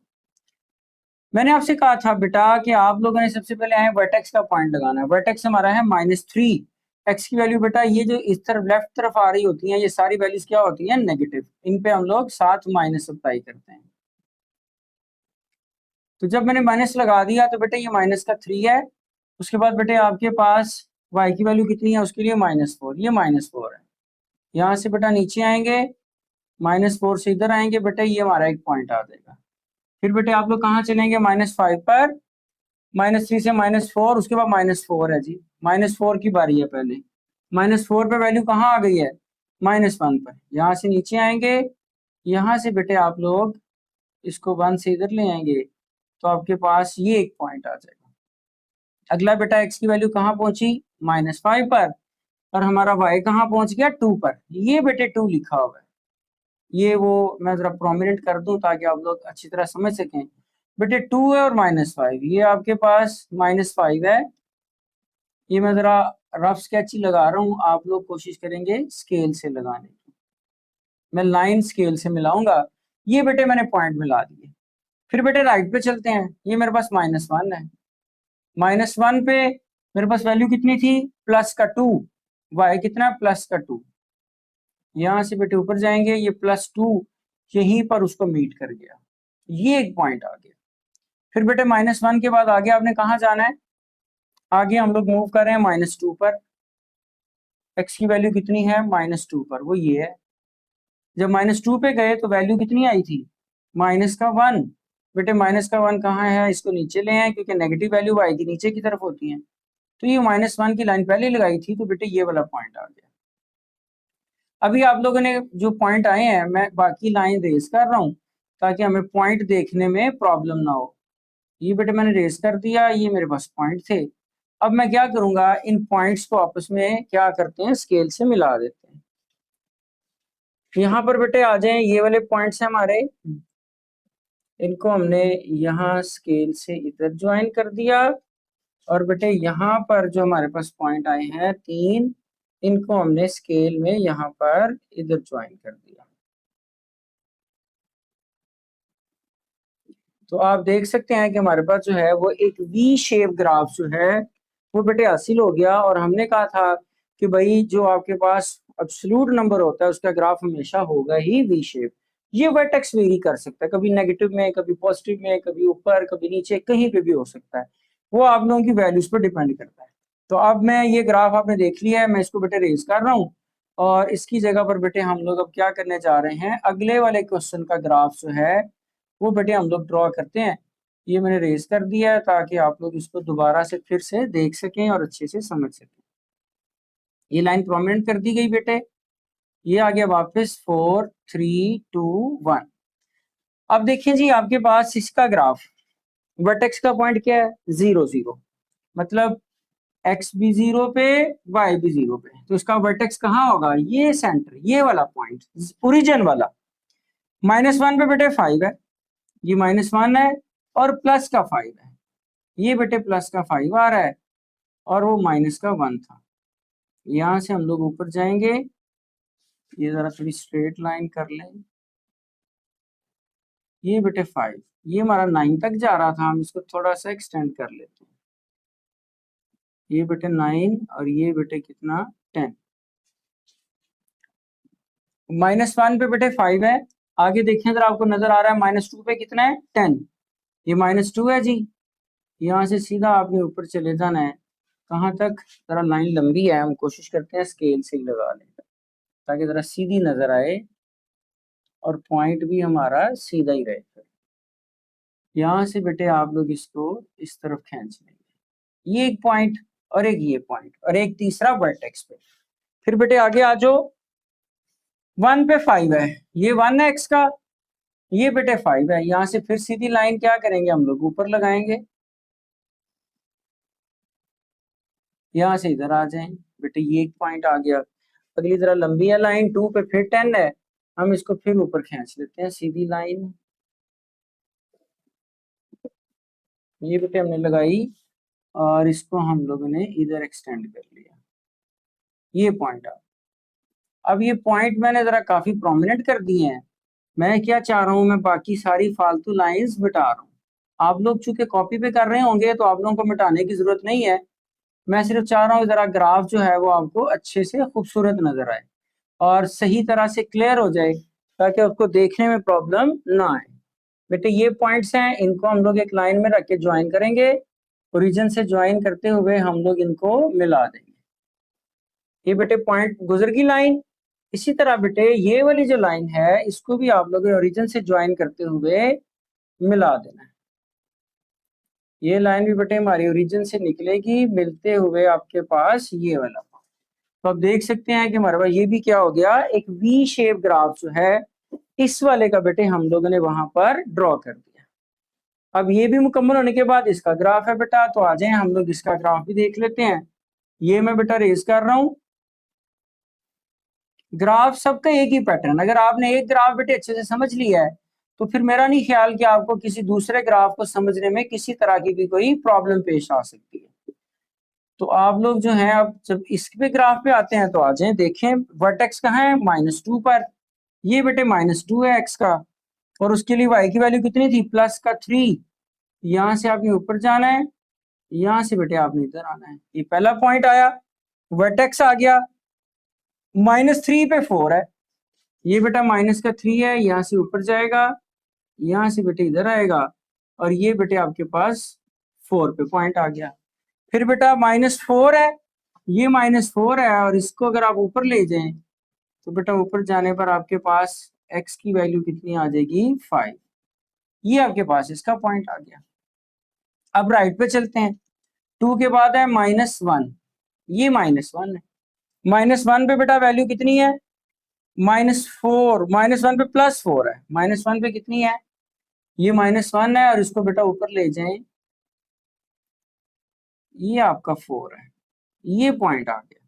मैंने आपसे कहा था बेटा कि आप लोगों ने सबसे पहले आए वर्टेक्स का पॉइंट लगाना है। वर्टेक्स हमारा है -3, एक्स की वैल्यू बेटा ये जो इस तरफ लेफ्ट तरफ आ रही होती हैं, ये सारी वैल्यूज क्या होती हैं, नेगेटिव। इन पे हम लोग साथ माइनस अप्लाई करते हैं। तो जब मैंने माइनस लगा दिया तो बेटे ये माइनस का 3 है, उसके बाद बेटे आपके पास y की वैल्यू कितनी है, उसके लिए -4, ये -4 है। यहाँ से बेटा नीचे आएंगे, -4 से इधर आएंगे बेटे, ये हमारा एक पॉइंट आ जाएगा। फिर बेटे आप लोग कहाँ चलेंगे, -5 पर, -3 से -4, उसके बाद -4 है जी, -4 की बारी है पहले। -4 पे वैल्यू कहाँ आ गई है, -1 पर। यहाँ से नीचे आएंगे, यहाँ से बेटे आप लोग इसको 1 से इधर ले आएंगे तो आपके पास ये एक पॉइंट आ जाएगा। अगला बेटा x की वैल्यू कहाँ पहुंची, -5 पर, और हमारा y कहाँ पहुंच गया, 2 पर। ये बेटे 2 लिखा हुआ है, ये वो मैं जरा प्रोमिनेंट कर दूं ताकि आप लोग अच्छी तरह समझ सकें। बेटे 2 है और -5, ये आपके पास -5 है। ये मैं जरा रफ स्केच ही लगा रहा हूँ, आप लोग कोशिश करेंगे स्केल से लगाने की, मैं लाइन स्केल से मिलाऊंगा। ये बेटे मैंने पॉइंट मिला दिए। फिर बेटे राइट पे चलते हैं, ये मेरे पास -1 है, -1 पे मेरे पास वैल्यू कितनी थी, +2, y कितना, +2। यहाँ से बेटे ऊपर जाएंगे, ये +2 यहीं पर उसको मीट कर गया, ये एक पॉइंट आ गया। फिर बेटे -1 के बाद आगे आपने कहाँ जाना है, आगे हम लोग मूव कर रहे हैं -2 पर। x की वैल्यू कितनी है, -2 पर, वो ये है। जब -2 पे गए तो वैल्यू कितनी आई थी, -1। बेटे -1 कहाँ है, इसको नीचे ले आए क्योंकि नेगेटिव वैल्यू आएगी नीचे की तरफ होती है। तो ये -1 की लाइन पहले लगाई थी, तो बेटे ये वाला पॉइंट आ गया। अभी आप लोगों ने जो पॉइंट आए हैं, मैं बाकी लाइन रेस कर रहा हूँ ताकि हमें पॉइंट देखने में प्रॉब्लम ना हो। ये बेटे मैंने रेस कर दिया, ये मेरे पास पॉइंट थे। अब मैं क्या करूंगा, इन पॉइंट्स को आपस में क्या करते हैं, स्केल से मिला देते हैं। यहाँ पर बेटे आ जाएं, ये वाले पॉइंट्स हैं हमारे, इनको हमने यहाँ स्केल से इधर ज्वाइन कर दिया। और बेटे यहाँ पर जो हमारे पास पॉइंट आए हैं 3, इनको हमने स्केल में यहाँ पर इधर ज्वाइन कर दिया। तो आप देख सकते हैं कि हमारे पास जो है वो एक वी शेप ग्राफ जो है वो बेटे हासिल हो गया। और हमने कहा था कि भाई जो आपके पास एब्सोल्यूट नंबर होता है उसका ग्राफ हमेशा होगा ही वी शेप। ये वर्टेक्स वेरी कर सकता है, कभी नेगेटिव में, कभी पॉजिटिव में, कभी ऊपर, कभी नीचे, कहीं पे भी हो सकता है, वो आप लोगों की वैल्यूज पर डिपेंड करता है। तो अब मैं ये ग्राफ आपने देख लिया है, मैं इसको बेटे रेज कर रहा हूँ और इसकी जगह पर बेटे हम लोग अब क्या करने जा रहे हैं, अगले वाले क्वेश्चन का ग्राफ जो है वो बेटे हम लोग ड्रॉ करते हैं। ये मैंने रेज कर दिया है ताकि आप लोग इसको दोबारा से फिर से देख सकें और अच्छे से समझ सकें। ये लाइन प्रोमिनेंट कर दी गई बेटे, ये आ गया वापस 4 3 2 1। अब देखिए जी आपके पास इसका ग्राफ, वर्टेक्स का पॉइंट क्या है, 0 0, मतलब x भी 0 पे, y भी 0 पे, तो इसका वर्टेक्स कहाँ होगा, ये सेंटर, ये वाला पॉइंट, ओरिजिन वाला। -1 पे बेटे 5 है, ये -1 है, और प्लस का 5 है, ये बेटे प्लस का 5 आ रहा है, और वो माइनस का 1 था। यहाँ से हम लोग ऊपर जाएंगे, ये जरा थोड़ी स्ट्रेट लाइन कर लें, ये बेटे 5, ये हमारा 9 तक जा रहा था, हम इसको थोड़ा सा एक्सटेंड कर लेते हैं, ये बेटे 9 और ये बेटे कितना 10। -1 पे बेटे 5 है, आगे देखें अगर आपको नजर आ रहा है -2 पे कितना है 10, ये -2 है जी। यहाँ से सीधा आपने ऊपर चले जाना है, कहाँ तक, जरा लाइन लंबी है, हम कोशिश करते हैं स्केल से ही लगा लें ताकि जरा सीधी नजर आए और पॉइंट भी हमारा सीधा ही रहे। फिर यहाँ से बेटे आप लोग इसको इस तरफ खींच लेंगे, ये एक पॉइंट और एक ये पॉइंट और एक तीसरा वर्टेक्स पे। फिर बेटे आगे आ जाओ, 1 पे 5 है, ये 1 है x का, ये बेटे 5 है, यहाँ से फिर सीधी लाइन क्या करेंगे हम लोग, ऊपर लगाएंगे, यहाँ से इधर आ जाएं बेटे, ये एक पॉइंट आ गया। अगली तरह लंबी है लाइन, 2 पे फिर 10 है, हम इसको फिर ऊपर खींच लेते हैं सीधी लाइन, ये बेटे हमने लगाई और इसको हम लोगों ने इधर एक्सटेंड कर लिया, ये पॉइंट आ। अब ये पॉइंट मैंने जरा काफी प्रोमिनेंट कर दिए हैं, मैं क्या चाह रहा हूँ, मैं बाकी सारी फालतू लाइंस मिटा रहा हूँ। आप लोग चूंकि कॉपी पे कर रहे होंगे तो आप लोगों को मिटाने की जरूरत नहीं है, मैं सिर्फ चाह रहा हूँ जरा ग्राफ जो है वो आपको अच्छे से खूबसूरत नजर आए और सही तरह से क्लियर हो जाए ताकि आपको देखने में प्रॉब्लम ना आए। बेटे ये पॉइंट्स हैं, इनको हम लोग एक लाइन में रख के ज्वाइन करेंगे, ओरिजिन से ज्वाइन करते हुए हम लोग इनको मिला देंगे। ये बेटे पॉइंट गुजर गई लाइन। इसी तरह बेटे ये वाली जो लाइन है इसको भी आप लोग ओरिजिन से ज्वाइन करते हुए मिला देना है। ये लाइन भी बेटे हमारी ओरिजिन से निकलेगी मिलते हुए आपके पास ये वाला। तो आप देख सकते हैं कि हमारे पास ये भी क्या हो गया, एक वी शेप ग्राफ जो है इस वाले का बेटे हम लोगों ने वहां पर ड्रॉ कर दिया। अब ये भी मुकम्मल होने के बाद इसका ग्राफ है बेटा, तो आ जाए हम लोग इसका ग्राफ भी देख लेते हैं। ये मैं बेटा रेज कर रहा हूं। ग्राफ सबका एक ही पैटर्न, अगर आपने एक ग्राफ बेटे अच्छे से समझ लिया है तो फिर मेरा नहीं ख्याल कि आपको किसी दूसरे ग्राफ को समझने में किसी तरह की भी कोई प्रॉब्लम पेश आ सकती है। तो आप लोग जो हैं अब जब इस पे ग्राफ पे आते हैं तो आ जाए, देखें वर्टेक्स कहाँ है, -2 पर। ये बेटे -2 है एक्स का, और उसके लिए वाई की वैल्यू कितनी थी, +3। यहाँ से आपने ऊपर जाना है, यहाँ से बेटे आपने इधर आना है। ये पहला पॉइंट आया, वर्टेक्स आ गया, -3 पे 4 है, ये बेटा -3 है, यहाँ से ऊपर जाएगा, यहाँ से बेटे इधर आएगा, और ये बेटे आपके पास 4 पे पॉइंट आ गया। फिर बेटा -4 है, ये -4 है, और इसको अगर आप ऊपर ले जाएं तो बेटा ऊपर जाने पर आपके पास x की वैल्यू कितनी आ जाएगी, 5। ये आपके पास इसका पॉइंट आ गया। अब राइट पे चलते हैं, 2 के बाद है -1, ये -1 है, -1 पे बेटा वैल्यू कितनी है, -4, -1 पे +4 है, -1 पे कितनी है, ये -1 है, और इसको बेटा ऊपर ले जाएं, ये आपका 4 है, ये पॉइंट आ गया।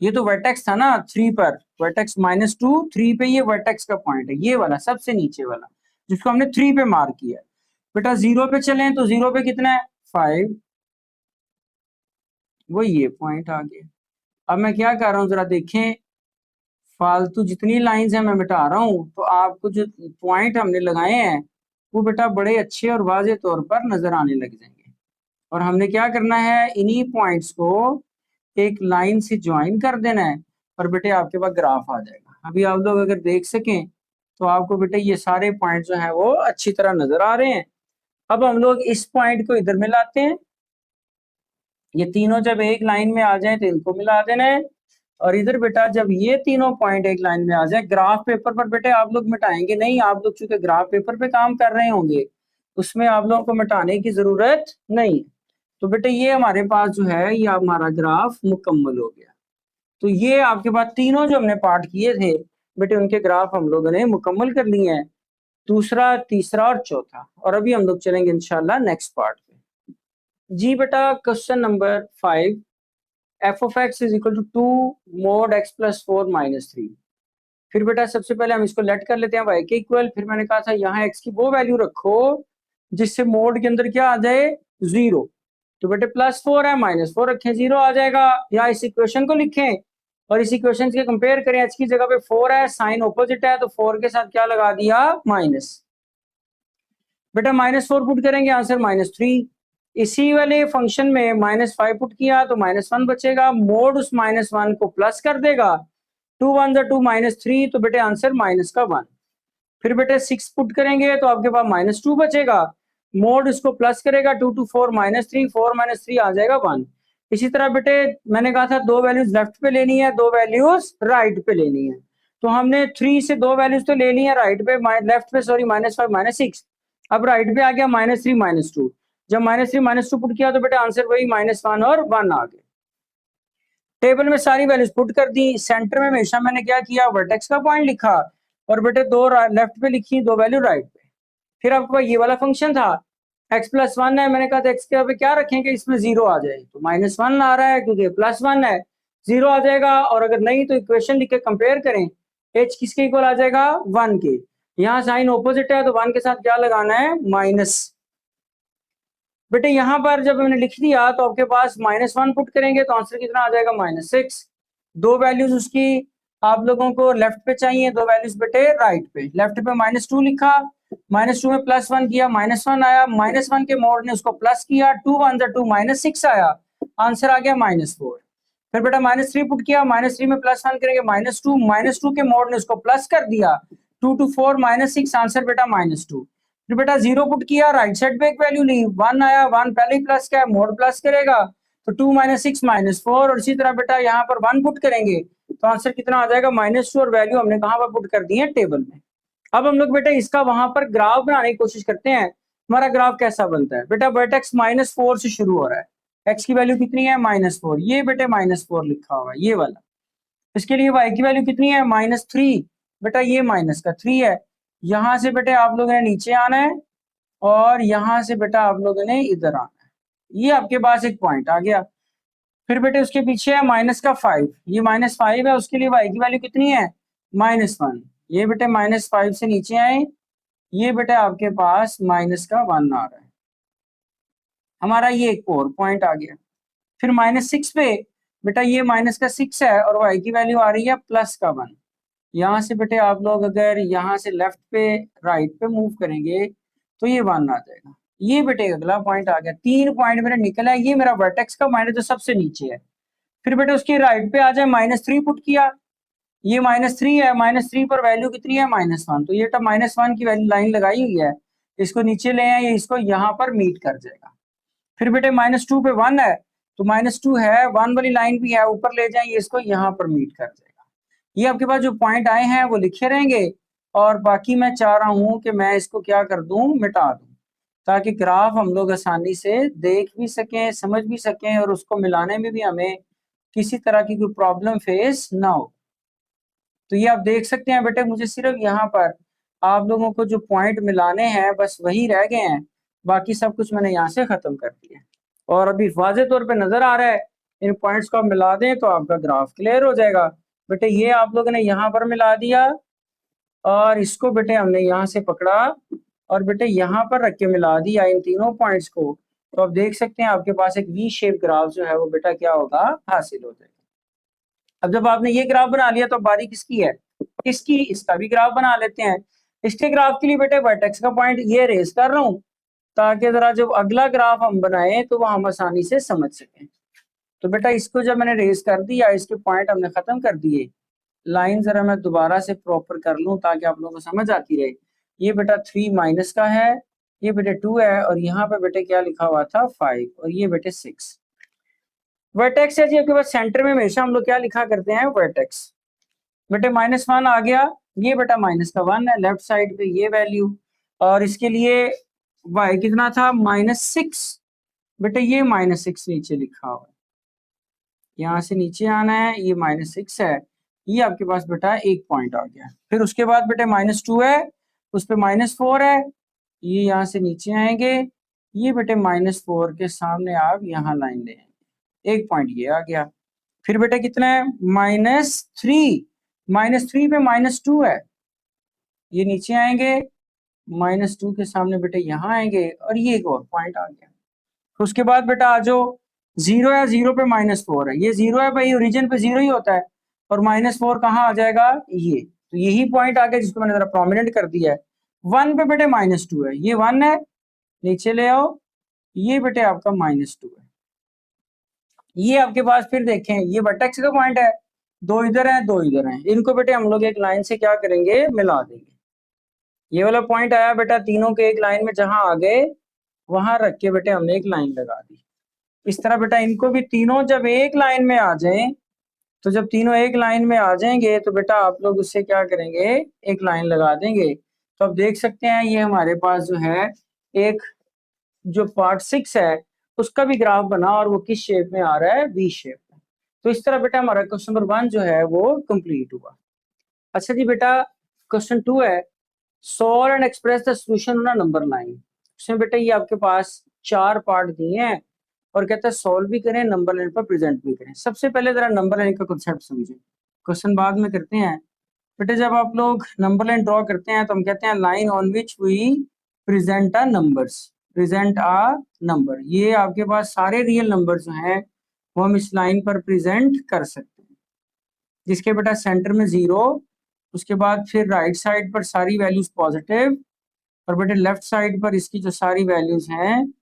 ये तो वर्टेक्स था ना 3 पर, वर्टेक्स -2, 3 पे ये वर्टेक्स का पॉइंट है, ये वाला सबसे नीचे वाला जिसको हमने 3 पे मार्क किया है। बेटा 0 पे चलें तो 0 पे कितना है, 5, वो ये पॉइंट आ गया। अब मैं क्या कर रहा हूँ जरा देखें, फालतू जितनी लाइंस हैं मैं मिटा रहा हूँ, तो आपको जो पॉइंट हमने लगाए हैं वो बेटा बड़े अच्छे और वाजे तौर पर नजर आने लग जाएंगे। और हमने क्या करना है, इन्हीं पॉइंट्स को एक लाइन से ज्वाइन कर देना है, और बेटे आपके पास ग्राफ आ जाएगा। अभी आप लोग अगर देख सकें तो आपको बेटे ये सारे पॉइंट जो हैं वो अच्छी तरह नजर आ रहे हैं। अब हम लोग इस पॉइंट को इधर मिलाते हैं, ये तीनों जब एक लाइन में आ जाए तो इनको मिला देना है, और इधर बेटा जब ये तीनों पॉइंट एक लाइन में आ जाए, ग्राफ पेपर पर बेटे आप लोग मिटाएंगे नहीं, आप लोग चूंकि ग्राफ पेपर पे काम कर रहे होंगे उसमें आप लोगों को मिटाने की जरूरत नहीं। तो बेटे ये हमारे पास जो है ये हमारा ग्राफ मुकम्मल हो गया। तो ये आपके पास तीनों जो हमने पार्ट किए थे बेटे उनके ग्राफ हम लोगों ने मुकम्मल कर लिए हैं, दूसरा, तीसरा और चौथा। और अभी हम लोग चलेंगे इंशाल्लाह नेक्स्ट पार्ट पे। जी बेटा question number 5, f of x is equal to 2 mod x plus 4 minus 3। फिर बेटा सबसे पहले हम इसको लेट कर लेते हैं y के इक्वल। फिर मैंने कहा था यहाँ x की वो वैल्यू रखो जिससे मोड के अंदर क्या आ जाए, 0। तो बेटे +4 है, -4 रखें, 0 आ जाएगा। या इस इक्वेशन को लिखें और इस इक्वेशन के कंपेयर करें, h की जगह पे 4 है, साइन ऑपोजिट है, तो 4 के साथ क्या लगा दिया, माइनस। बेटा -4 पुट करेंगे, आंसर -3। इसी वाले फंक्शन में -5 पुट किया तो -1 बचेगा, मोड उस -1 को प्लस कर देगा, 2 1 2 -3, तो बेटे आंसर -1। फिर बेटे 6 पुट करेंगे तो आपके पास -2 बचेगा, मोड इसको प्लस करेगा, 2 2 4 -3, 4 -3 आ जाएगा 1। इसी तरह बेटे मैंने कहा था 2 वैल्यूज लेफ्ट पे लेनी है, 2 वैल्यूज राइट पे लेनी है, तो हमने 3 से 2 वैल्यूज तो ले ली है राइट पे, लेफ्ट पे सॉरी, -5 -6। अब राइट पे आ गया -3 -2, जब -3 -2 पुट किया तो बेटे आंसर वही -1 और 1 आ गए। टेबल में सारी वैल्यूज पुट कर दी, सेंटर में हमेशा मैंने क्या किया, वर्टेक्स का पॉइंट लिखा, और बेटे 2 लेफ्ट पे लिखी, 2 वैल्यू राइट पे। फिर आपके पास ये वाला फंक्शन था x+1 है, मैंने कहा था x के पे क्या रखेंगे, इसमें 0 आ जाए, तो -1 आ रहा है क्योंकि +1 है, 0 आ जाएगा। और अगर नहीं तो इक्वेशन लिख के कंपेयर करें, h किसके इक्वल आ जाएगा, 1 के। यहाँ साइन ऑपोजिट है तो 1 के साथ क्या लगाना है, माइनस। बेटे यहाँ पर जब मैंने लिख दिया तो आपके पास -1 पुट करेंगे तो आंसर कितना आ जाएगा, -6। 2 वैल्यूज उसकी आप लोगों को लेफ्ट पे चाहिए, 2 वैल्यूज बेटे राइट पे। लेफ्ट पे -2 लिखा, -2 में +1 किया, -1 आया, -1 के मोड ने उसको प्लस किया, 2 1 2 -6 आया, आंसर आ गया -4। फिर बेटा -3 पुट किया, -3 में +1 करेंगे, -2 के मोड ने उसको प्लस कर दिया, 2 2 4 -6, आंसर बेटा -2। फिर बेटा 0 पुट किया, राइट साइड पे एक वैल्यू ली, 1 आया, 1 पहले ही प्लस का है, मोड प्लस करेगा तो 2 - 6 - 4, और इसी तरह बेटा यहाँ पर 1 पुट करेंगे तो आंसर कितना आ जाएगा -2, और वैल्यू हमने कहाँ पर पुट कर दी है, टेबल में। अब हम लोग बेटा इसका वहां पर ग्राफ बनाने की कोशिश करते हैं। हमारा ग्राफ कैसा बनता है बेटा, वर्टेक्स -4 से शुरू हो रहा है, एक्स की वैल्यू कितनी है, -4, ये बेटे -4 लिखा हुआ है ये वाला। इसके लिए वाई की वैल्यू कितनी है, -3, बेटा ये -3 है। यहाँ से बेटे आप लोगों ने नीचे आना है और यहाँ से बेटा आप लोगों ने इधर आना है, ये आपके पास एक पॉइंट आ गया। फिर बेटे उसके पीछे है -5, ये -5 है, उसके लिए वाई की वैल्यू कितनी है, -1, ये बेटे -5 से नीचे आए, ये बेटे आपके पास -1 आ रहा है, हमारा ये एक और पॉइंट आ गया। फिर -6 पे बेटा ये -6 है और वाई की वैल्यू आ रही है +1। यहाँ से बेटे आप लोग अगर यहाँ से लेफ्ट पे राइट पे मूव करेंगे तो ये 1 आ जाएगा, ये बेटे अगला पॉइंट आ गया। 3 पॉइंट मेरा निकला है, ये मेरा वर्टेक्स का पॉइंट है जो सबसे नीचे है। फिर बेटे उसके राइट पे आ जाए, -3 पुट किया, ये -3 है, -3 पर वैल्यू कितनी है, -1, तो ये तो -1 की वैल्यू लाइन लगाई हुई है, इसको नीचे ले आए, ये इसको यहाँ पर मीट कर जाएगा। फिर बेटे -2 पे 1 है, तो -2 है, 1 वाली लाइन भी है, ऊपर ले जाए, ये इसको यहाँ पर मीट कर जाएगा। ये आपके पास जो पॉइंट आए हैं वो लिखे रहेंगे, और बाकी मैं चाह रहा हूँ कि मैं इसको क्या कर दूं, मिटा दूं, ताकि ग्राफ हम लोग आसानी से देख भी सकें, समझ भी सकें, और उसको मिलाने में भी हमें किसी तरह की कोई प्रॉब्लम फेस ना हो। तो ये आप देख सकते हैं बेटे, मुझे सिर्फ यहाँ पर आप लोगों को जो पॉइंट मिलाने हैं बस वही रह गए हैं, बाकी सब कुछ मैंने यहाँ से खत्म कर दिया, और अभी वाज़े तौर पे नजर आ रहा है। इन पॉइंट्स को आप मिला दें तो आपका ग्राफ क्लियर हो जाएगा। बेटे ये आप लोगों ने यहाँ पर मिला दिया, और इसको बेटे हमने यहाँ से पकड़ा और बेटे यहाँ पर रख के मिला दिया इन तीनों पॉइंट्स को, तो आप देख सकते हैं आपके पास एक वी शेप ग्राफ जो है वो बेटा क्या होगा, हासिल हो जाएगा। अब जब आपने ये ग्राफ बना लिया तो बारी किसकी है, इसकी, इसका भी ग्राफ बना लेते हैं। इसके ग्राफ के लिए बेटे वर्टेक्स का पॉइंट ये रेस कर रहा हूँ, ताकि जरा जब अगला ग्राफ हम बनाए तो वह हम आसानी से समझ सकें। तो बेटा इसको जब मैंने रेस कर दिया, इसके पॉइंट हमने खत्म कर दिए, लाइन जरा मैं दोबारा से प्रॉपर कर लूं ताकि आप लोगों को समझ आती रहे। ये बेटा 3 माइनस का है, ये बेटे 2 है, और यहाँ पे बेटे क्या लिखा हुआ था, 5, और ये बेटे 6। वर्टेक्स है जी आपके पास सेंटर में, हमेशा हम लोग क्या लिखा करते हैं, वर्टेक्स। बेटे -1 आ गया, ये बेटा -1 है, लेफ्ट साइड पे ये वैल्यू, और इसके लिए y कितना था, -6, बेटे ये -6 नीचे लिखा हुआ है, यहाँ से नीचे आना है, ये -6 है, ये आपके पास बेटा एक पॉइंट आ गया। फिर उसके बाद बेटे -2 है, उस पे -4 है, ये यहाँ से नीचे आएंगे, ये बेटे -4 के सामने आप यहाँ लाइन ले आएंगे, एक पॉइंट ये आ गया। फिर बेटे कितना है, -3, -3 पे -2 है, ये नीचे आएंगे, -2 के सामने बेटे यहाँ आएंगे, और ये एक और पॉइंट आ गया। तो उसके बाद बेटा आ जाओ, 0 है, 0 पे -4 है, ये 0 है भाई, ओरिजिन पे 0 ही होता है, और -4 कहाँ आ जाएगा, ये, तो यही पॉइंट आ गया जिसको मैंने जरा प्रोमिनेंट कर दिया है। 1 पे बेटे -2 है, ये 1 है, नीचे ले आओ, ये बेटे आपका -2 है, ये आपके पास। फिर देखें ये वर्टेक्स का पॉइंट है, 2 इधर है, 2 इधर है, इनको बेटे हम लोग एक लाइन से क्या करेंगे, मिला देंगे। ये वाला पॉइंट आया बेटा, तीनों के एक लाइन में जहां आ गए वहां रख के बेटे हमने एक लाइन लगा दी। इस तरह बेटा इनको भी तीनों जब एक लाइन में आ जाएं, तो जब तीनों एक लाइन में आ जाएंगे तो बेटा आप लोग उससे क्या करेंगे, एक लाइन लगा देंगे। तो आप देख सकते हैं ये हमारे पास जो है एक जो पार्ट 6 है उसका भी ग्राफ बना, और वो किस शेप में आ रहा है, वी शेप में। तो इस तरह बेटा हमारा क्वेश्चन नंबर 1 जो है वो कंप्लीट हुआ। अच्छा जी बेटा क्वेश्चन 2 है, solve and express the solution on a number line. उसमें बेटा ये आपके पास 4 पार्ट दिए हैं, और कहता है सॉल्व भी करें, नंबर लाइन पर प्रेजेंट भी करें। सबसे पहले जरा नंबर लाइन का कॉन्सेप्ट समझें, क्वेश्चन बाद में करते हैं। बेटे जब आप लोग नंबर लाइन ड्रॉ करते हैं तो हम कहते हैं line on which we present a numbers, present a number. ये आपके पास सारे रियल नंबर जो हैं वो हम इस लाइन पर प्रेजेंट कर सकते हैं, जिसके बेटा सेंटर में 0, उसके बाद फिर राइट साइड पर सारी वैल्यूज पॉजिटिव, और बेटे लेफ्ट साइड पर इसकी जो सारी वैल्यूज हैं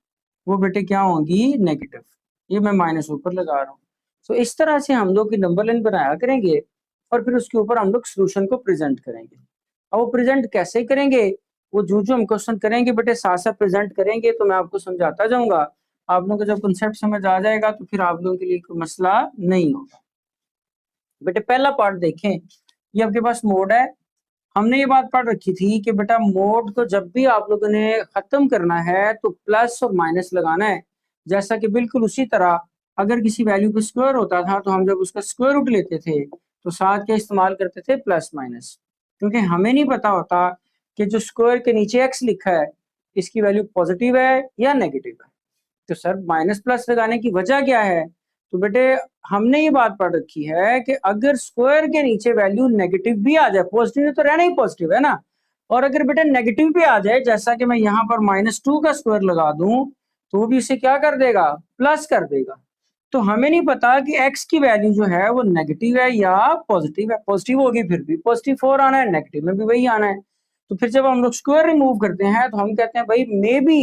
वो बेटे क्या होंगी, नेगेटिव। ये मैं माइनस ऊपर लगा रहा हूँ। तो इस तरह से हम लोग की नंबर लाइन बनाया करेंगे, और फिर उसके ऊपर हम लोग सोल्यूशन को प्रेजेंट करेंगे। अब वो प्रेजेंट कैसे करेंगे, वो जो हम क्वेश्चन करेंगे बेटे साथ साथ प्रेजेंट करेंगे तो मैं आपको समझाता जाऊंगा। आप लोगों को जब कंसेप्ट समझ आ जाएगा तो फिर आप लोगों के लिए कोई मसला नहीं होगा। बेटे पहला पार्ट देखें, ये आपके पास मोड है। हमने ये बात पढ़ रखी थी कि बेटा मोड को जब भी आप लोगों ने खत्म करना है तो प्लस और माइनस लगाना है। जैसा कि बिल्कुल उसी तरह अगर किसी वैल्यू का स्क्वायर होता था तो हम जब उसका स्क्वायर रूट लेते थे तो साथ क्या इस्तेमाल करते थे, प्लस माइनस। क्योंकि हमें नहीं पता होता कि जो स्क्वायर के नीचे एक्स लिखा है इसकी वैल्यू पॉजिटिव है या नेगेटिव है। तो सर माइनस प्लस लगाने की वजह क्या है? तो बेटे हमने ये बात पढ़ रखी है कि अगर स्क्वायर के नीचे वैल्यू नेगेटिव भी आ जाए, पॉजिटिव तो रहना ही पॉजिटिव है ना, और अगर बेटे नेगेटिव भी आ जाए, जैसा कि मैं यहाँ पर -2 का स्क्वायर लगा दूं तो वो भी इसे क्या कर देगा, प्लस कर देगा। तो हमें नहीं पता कि एक्स की वैल्यू जो है वो नेगेटिव है या पॉजिटिव है। पॉजिटिव होगी फिर भी +4 आना है, नेगेटिव में भी वही आना है। तो फिर जब हम लोग स्क्वायर रिमूव करते हैं तो हम कहते हैं भाई मे बी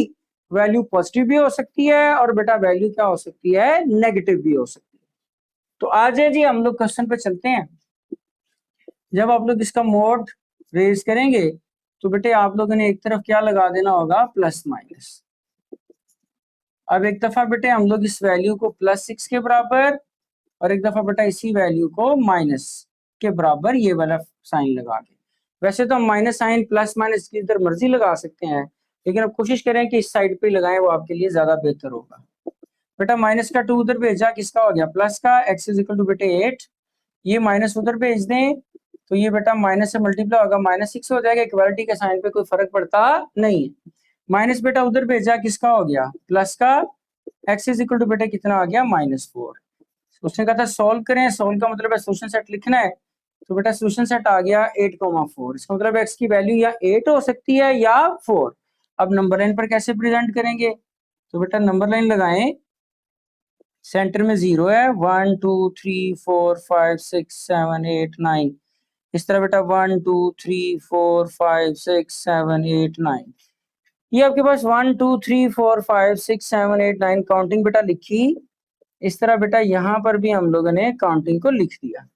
वैल्यू पॉजिटिव भी हो सकती है और बेटा वैल्यू क्या हो सकती है, नेगेटिव भी हो सकती है। तो आज है जी हम लोग क्वेश्चन पे चलते हैं। जब आप लोग इसका मोड रेज करेंगे तो बेटे आप लोगों ने एक तरफ क्या लगा देना होगा, प्लस माइनस। अब एक दफा बेटे हम लोग इस वैल्यू को +6 के बराबर और एक दफा बेटा इसी वैल्यू को माइनस के बराबर ये वाला साइन लगा के, वैसे तो हम माइनस साइन प्लस माइनस की इधर मर्जी लगा सकते हैं, लेकिन अब कोशिश करें कि इस साइड पे लगाएं, वो आपके लिए ज्यादा बेहतर होगा। बेटा माइनस का 2 उधर भेजा, किसका हो गया, प्लस का। x इज इक्वल टू बेटे 8, ये माइनस उधर भेज दें तो ये बेटा माइनस से मल्टीप्लाई होगा, -6 हो जाएगा। इक्वालिटी के साइन पे कोई फर्क पड़ता नहीं। माइनस बेटा उधर भेजा, किसका हो गया, प्लस का। x इज इक्वल टू बेटे कितना आ गया, -4। उसने कहा था सॉल्व करें, सॉल्व का मतलब है सोल्यूशन सेट लिखना है। तो बेटा सोल्यूशन सेट आ गया 8,4। इसका मतलब x की वैल्यू या 8 हो सकती है या 4। अब नंबर लाइन पर कैसे प्रेजेंट करेंगे, तो बेटा नंबर लाइन लगाएं, सेंटर में 0 है, 1 2 3 4 5 6 7 8 9। इस तरह बेटा 1 2 3 4 5 6 7 8 9। ये आपके पास 1 2 3 4 5 6 7 8 9 काउंटिंग बेटा लिखी। इस तरह बेटा यहाँ पर भी हम लोगों ने काउंटिंग को लिख दिया।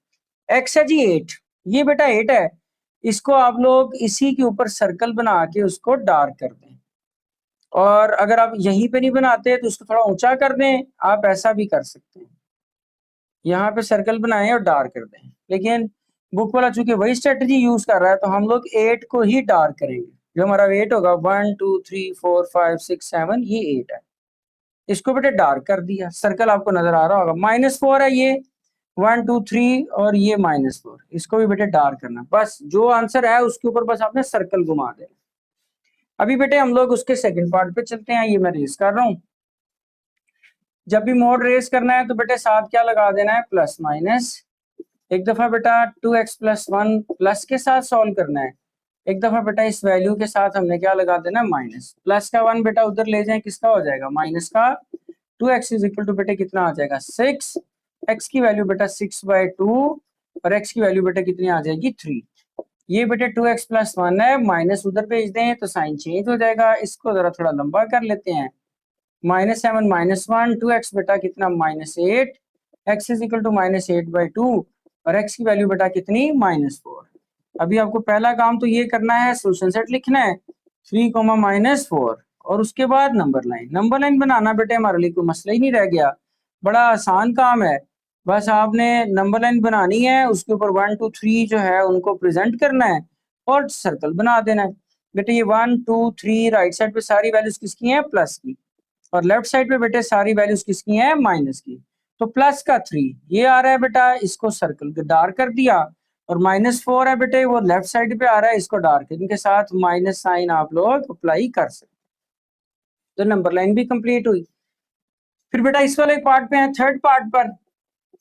एक्स है जी 8, ये बेटा 8 है। इसको आप लोग इसी के ऊपर सर्कल बना के उसको डार्क कर दें, और अगर आप यहीं पे नहीं बनाते तो उसको थोड़ा ऊंचा कर दें, आप ऐसा भी कर सकते हैं। यहाँ पे सर्कल बनाएं और डार्क कर दें, लेकिन बुक वाला चूंकि वही स्ट्रेटजी यूज कर रहा है तो हम लोग 8 को ही डार्क करेंगे। जो हमारा वेट होगा 1 2 3 4 5 6 7, ये 8 है। इसको बेटे डार्क कर दिया, सर्कल आपको नजर आ रहा होगा। -4 है ये, 1 2 3 और ये -4, इसको भी बेटे डार्क करना। बस जो आंसर है उसके ऊपर बस आपने सर्कल घुमा देना। अभी बेटे हम लोग उसके सेकंड पार्ट पे चलते हैं, ये मैं रेस कर रहा हूँ। जब भी मोड रेस करना है तो बेटे साथ क्या लगा देना है, प्लस माइनस। एक दफा बेटा 2x + 1 प्लस के साथ सॉल्व करना है, एक दफा बेटा इस वैल्यू के साथ हमने क्या लगा देना, माइनस। प्लस का 1 बेटा उधर ले जाए, किसका हो जाएगा, माइनस का। 2x इज इक्वल टू बेटे कितना आ जाएगा, 6। x की वैल्यू बेटा 6/2 और x की वैल्यू बेटा कितनी आ जाएगी, 3। ये बेटे 2x + 1 है, माइनस उधर भेज दें तो साइन चेंज हो जाएगा। इसको जरा थोड़ा लंबा कर लेते हैं, -7 -1 2x बेटा कितना, -8। x इज इक्वल टू -8/2 और x की वैल्यू बेटा कितनी, -4। अभी आपको पहला काम तो ये करना है, सोल्यूशन सेट लिखना है 3, -4 और उसके बाद नंबर लाइन। नंबर लाइन बनाना बेटे हमारे लिए कोई मसला ही नहीं रह गया, बड़ा आसान काम है। बस आपने नंबर लाइन बनानी है, उसके ऊपर 1 2 3 जो है उनको प्रेजेंट करना है और सर्कल बना देना है। बेटे ये 1 2 3 राइट साइड पे सारी वैल्यूज किसकी हैं, प्लस की, और लेफ्ट साइड पे बेटे सारी वैल्यूज किसकी हैं, माइनस की। तो प्लस का 3 ये आ रहा है बेटा, इसको सर्कल डार्क कर दिया, और -4 है बेटे वो लेफ्ट साइड पे आ रहा है, इसको डार्क, इनके साथ माइनस साइन आप लोग अप्लाई कर सकते। तो नंबर लाइन भी कंप्लीट हुई। फिर बेटा इस वाले पार्ट पे है, थर्ड पार्ट पर।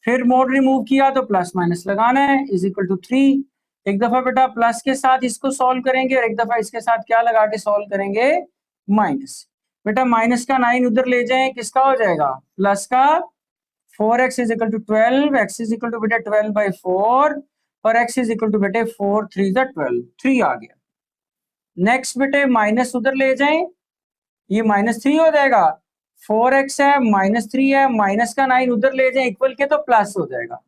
फिर मोड रिमूव किया तो प्लस माइनस लगाना है, इज इक्वल टू 3। एक दफा बेटा प्लस के साथ इसको सॉल्व करेंगे और एक दफा इसके साथ क्या लगा के सॉल्व करेंगे, माइनस। बेटा माइनस का 9 उधर ले जाएं, किसका हो जाएगा, प्लस का। 4x is equal to 12, x is equal to बेटा 12/4 और x इज इक्वल टू बेटे 4 3 12, 3 आ गया। नेक्स्ट बेटे माइनस उधर ले जाएं, ये -3 हो जाएगा। 4x है, -3 है, माइनस का 9 उधर ले जाएं इक्वल के तो प्लस हो जाएगा।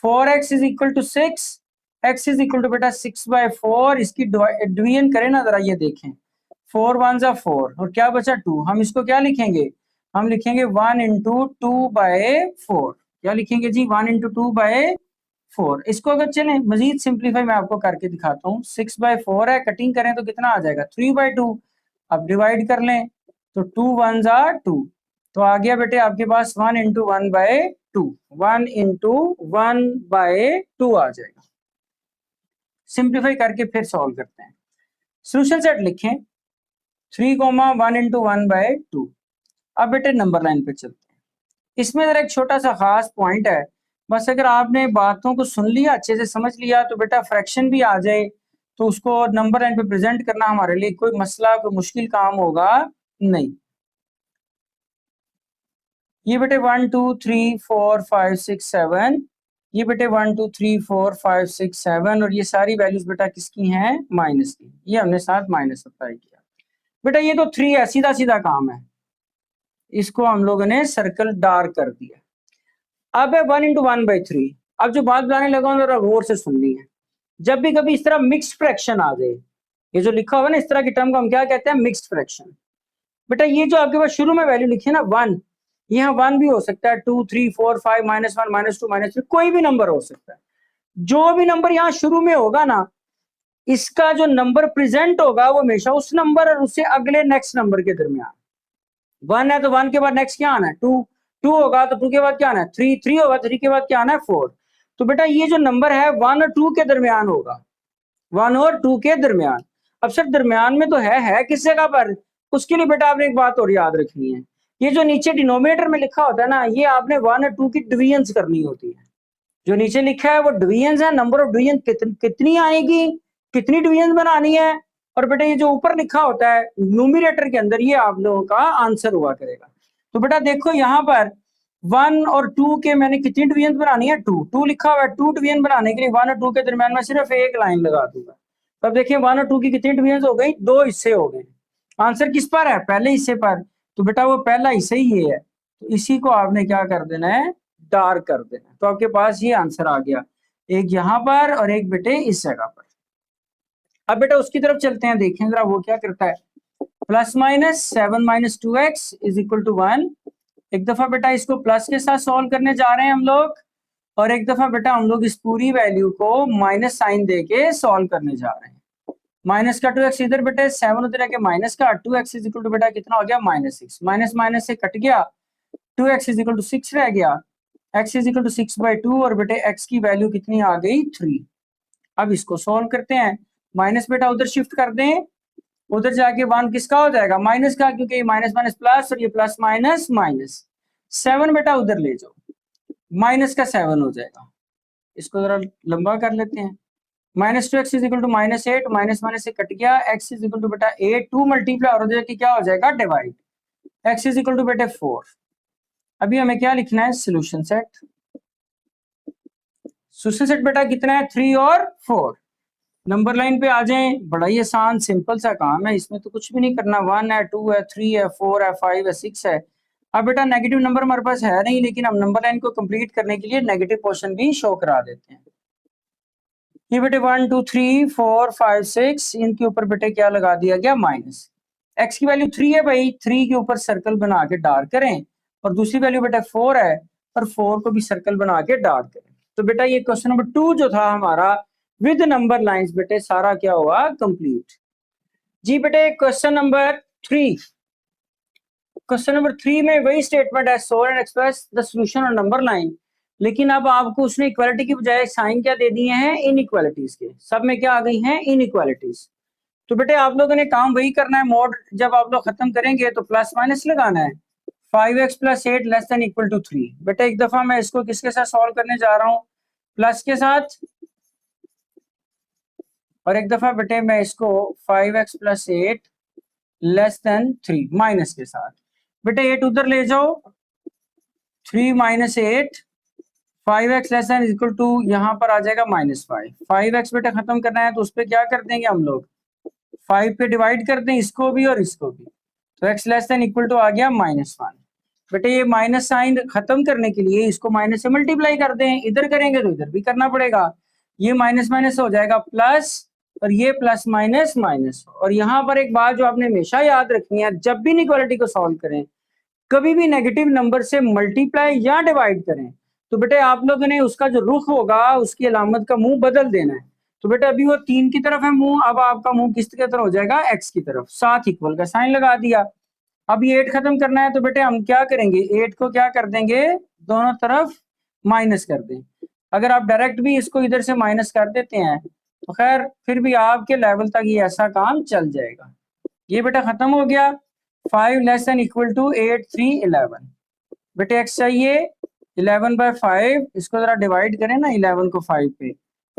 4x is equal to 6 x is equal to बेटा 6/4, इसकी डिवीजन करें ना जरा, ये देखें 4 1 जा 4 और क्या बचा 2, हम इसको क्या लिखेंगे, हम लिखेंगे 1 इंटू 2/4, क्या लिखेंगे जी 1 इंटू 2/4। इसको अगर चलें मजीद सिंप्लीफाई मैं आपको करके दिखाता हूँ, 6/4 है, कटिंग करें तो कितना आ जाएगा 3/2, अब डिवाइड कर लें तो 2 1 जा 2, तो आ गया बेटे आपके पास 1 इंटू 1/2, 1 इंटू 1/2 आ जाएगा। सिंप्लीफाई करके फिर सॉल्व करते हैं, सोल्यूशन सेट लिखें 3, 1 इंटू 1/2। अब बेटे नंबर लाइन पे चलते हैं, इसमें जरा एक छोटा सा खास पॉइंट है, बस अगर आपने बातों को सुन लिया अच्छे से समझ लिया तो बेटा फ्रैक्शन भी आ जाए तो उसको नंबर लाइन पे प्रेजेंट करना हमारे लिए कोई मसला कोई मुश्किल काम होगा नहीं। ये बेटे 1 2 3 4 5 6 7, ये बेटे 1 2 3 4 5 6 7 और ये सारी वैल्यूज बेटा किसकी हैं माइनस की, ये हमने साथ माइनस अप्लाई किया। बेटा ये तो 3 है, सीधा सीधा काम है, इसको हम लोगों ने सर्कल डार्क कर दिया। अब है 1 इंटू 1/3। अब जो बात बताने लगा जरा गौर से सुननी है, जब भी कभी इस तरह मिक्स्ड फ्रैक्शन आ जाए, ये जो लिखा हुआ है ना इस तरह की टर्म को हम क्या कहते हैं मिक्स्ड फ्रैक्शन। बेटा ये जो आपके पास शुरू में वैल्यू लिखी है ना 1, यहाँ 1 भी हो सकता है, 2 3 4 5 -1 -2 -3 कोई भी नंबर हो सकता है। जो भी नंबर यहाँ शुरू में होगा ना, इसका जो नंबर प्रेजेंट होगा वो हमेशा उस नंबर और उससे अगले नेक्स्ट नंबर के दरमियान। 1 है तो 1 के बाद नेक्स्ट क्या आना है 2, 2 होगा तो 2 के बाद क्या आना है 3, 3 होगा 3 के बाद क्या आना है 4। तो बेटा ये जो नंबर है 1 और 2 के दरमियान होगा, 1 और 2 के दरमियान। अब सर दरमियान में तो है किस जगह पर, उसके लिए बेटा आपने एक बात और याद रखनी है, ये जो नीचे डिनोमिनेटर में लिखा होता है ना, ये आपने 1 और 2 की डिवीजन करनी होती है। जो नीचे लिखा है वो डिवीजन है, नंबर ऑफ डिवीजन कितनी आएगी, कितनी डिवीजन बनानी है, और बेटा ये जो ऊपर लिखा होता है न्यूमरेटर के अंदर ये आप लोगों का आंसर हुआ करेगा। तो बेटा देखो यहाँ पर 1 और 2 के मैंने कितनी डिवीजन बनानी है 2, 2 लिखा हुआ है, 2 डिवीजन बनाने के लिए 1 और 2 के दरमियान में सिर्फ एक लाइन लगा दूंगा। तो अब देखिए 1 और 2 की कितनी डिवीजन हो गई, 2 हिस्से हो गए। आंसर किस पर है, पहले हिस्से पर, तो बेटा वो पहला हिस्सा ही ये है, तो इसी को आपने क्या कर देना है डार्क कर देना। तो आपके पास ये आंसर आ गया, एक यहाँ पर और एक बेटे इस जगह पर। अब बेटा उसकी तरफ चलते हैं, देखें जरा वो क्या करता है, plus minus 7 - 2x is equal to 1। एक दफा बेटा इसको प्लस के साथ सॉल्व करने जा रहे हैं हम लोग, और एक दफा बेटा हम लोग इस पूरी वैल्यू को माइनस साइन देके सॉल्व करने जा रहे हैं। माइनस का 2x इधर बेटे 7 उधर आके माइनस का 2x इज इक्वल टू बेटा कितना हो गया -6, माइनस माइनस से कट गया, 2x इज इक्वल टू 6 रह गया, x इज इक्वल टू 6/2 और बेटे x की वैल्यू कितनी आ गई 3। अब इसको सॉल्व करते हैं, माइनस बेटा उधर शिफ्ट कर दें, उधर जाके 1 किसका हो जाएगा माइनस का, क्योंकि ये माइनस माइनस प्लस और ये प्लस माइनस माइनस। 7 बेटा उधर ले जाओ, माइनस का 7 हो जाएगा, इसको जरा लंबा कर लेते हैं। -2x is equal to -8, minus minus से कट गया, x इज इक्वल टू बेटा 8, 2 मल्टीप्लाई और हो क्या हो जाएगा divide, x is equal to बेटे 4। अभी हमें क्या लिखना है सोल्यूशन सेट, सोल्यूशन सेट बेटा कितना है 3 और 4। नंबर लाइन पे आ जाएं, बड़ा ही आसान सिंपल सा काम है, इसमें तो कुछ भी नहीं करना, 1 है 2 है 3 है 4 है 5 है 6 है। अब बेटा नेगेटिव नंबर हमारे पास है नहीं, लेकिन हम नंबर लाइन को कंप्लीट करने के लिए नेगेटिव पोर्शन भी शो करा देते हैं। ये बेटे 1 2 3 4 5 6, इनके ऊपर बेटे क्या लगा दिया गया माइनस, x की वैल्यू 3 है भाई, 3 के ऊपर सर्कल बना के डार्क करें, और दूसरी वैल्यू बेटा 4 है और 4 को भी सर्कल बना के डार्क करें। तो बेटा ये क्वेश्चन नंबर 2 जो था हमारा विद नंबर लाइंस बेटे सारा क्या हुआ कंप्लीट। जी बेटे क्वेश्चन नंबर 3, क्वेश्चन नंबर 3 में वही स्टेटमेंट है solve and express the solution on number line, लेकिन अब आपको उसने इक्वालिटी की बजाय साइन क्या दे दिए हैं इनइक्वालिटीज के, सब में क्या आ गई हैं इनइक्वालिटीज। तो बेटे आप लोगों ने काम वही करना है, मोड जब आप लोग खत्म करेंगे तो प्लस माइनस लगाना है, 5x + 8 <= 3। बेटे एक दफा मैं इसको किसके साथ सॉल्व करने जा रहा हूँ प्लस के साथ, और एक दफा बेटे मैं इसको 5x + 8 <3 माइनस के साथ। बेटे 8 उधर ले जाओ, 3 - 8 5x <= यहाँ पर आ जाएगा -5। 5x बेटे खत्म करना है तो उस पर क्या कर देंगे हम लोग 5 पे डिवाइड कर दें इसको भी और इसको भी, तो x <= आ गया -1। बेटे ये माइनस साइन खत्म करने के लिए इसको माइनस से मल्टीप्लाई कर दें, इधर करेंगे तो इधर भी करना पड़ेगा, ये माइनस माइनस हो जाएगा प्लस, और ये प्लस माइनस माइनस। और यहाँ पर एक बात जो आपने हमेशा याद रखनी है, जब भी इनइक्वालिटी को सॉल्व करें, कभी भी नेगेटिव नंबर से मल्टीप्लाई या डिवाइड करें, तो बेटे आप लोगों ने उसका जो रुख होगा, उसकी अलामत का मुंह बदल देना है। तो बेटे अभी वो 3 की तरफ है मुंह, अब आपका मुंह किस की तरफ हो जाएगा, एक्स की तरफ। साथ इक्वल का साइन लगा दिया। अब ये 8 खत्म करना है, तो बेटे हम क्या करेंगे, 8 को क्या कर देंगे, दोनों तरफ माइनस कर दें। अगर आप डायरेक्ट भी इसको इधर से माइनस कर देते हैं तो खैर फिर भी आपके लेवल तक ये ऐसा काम चल जाएगा। ये बेटा खत्म हो गया। 5 लेस देन इक्वल टू 8 3 11। बेटे एक्स चाहिए 11/5, इसको जरा डिवाइड करें ना 11 को 5 पे,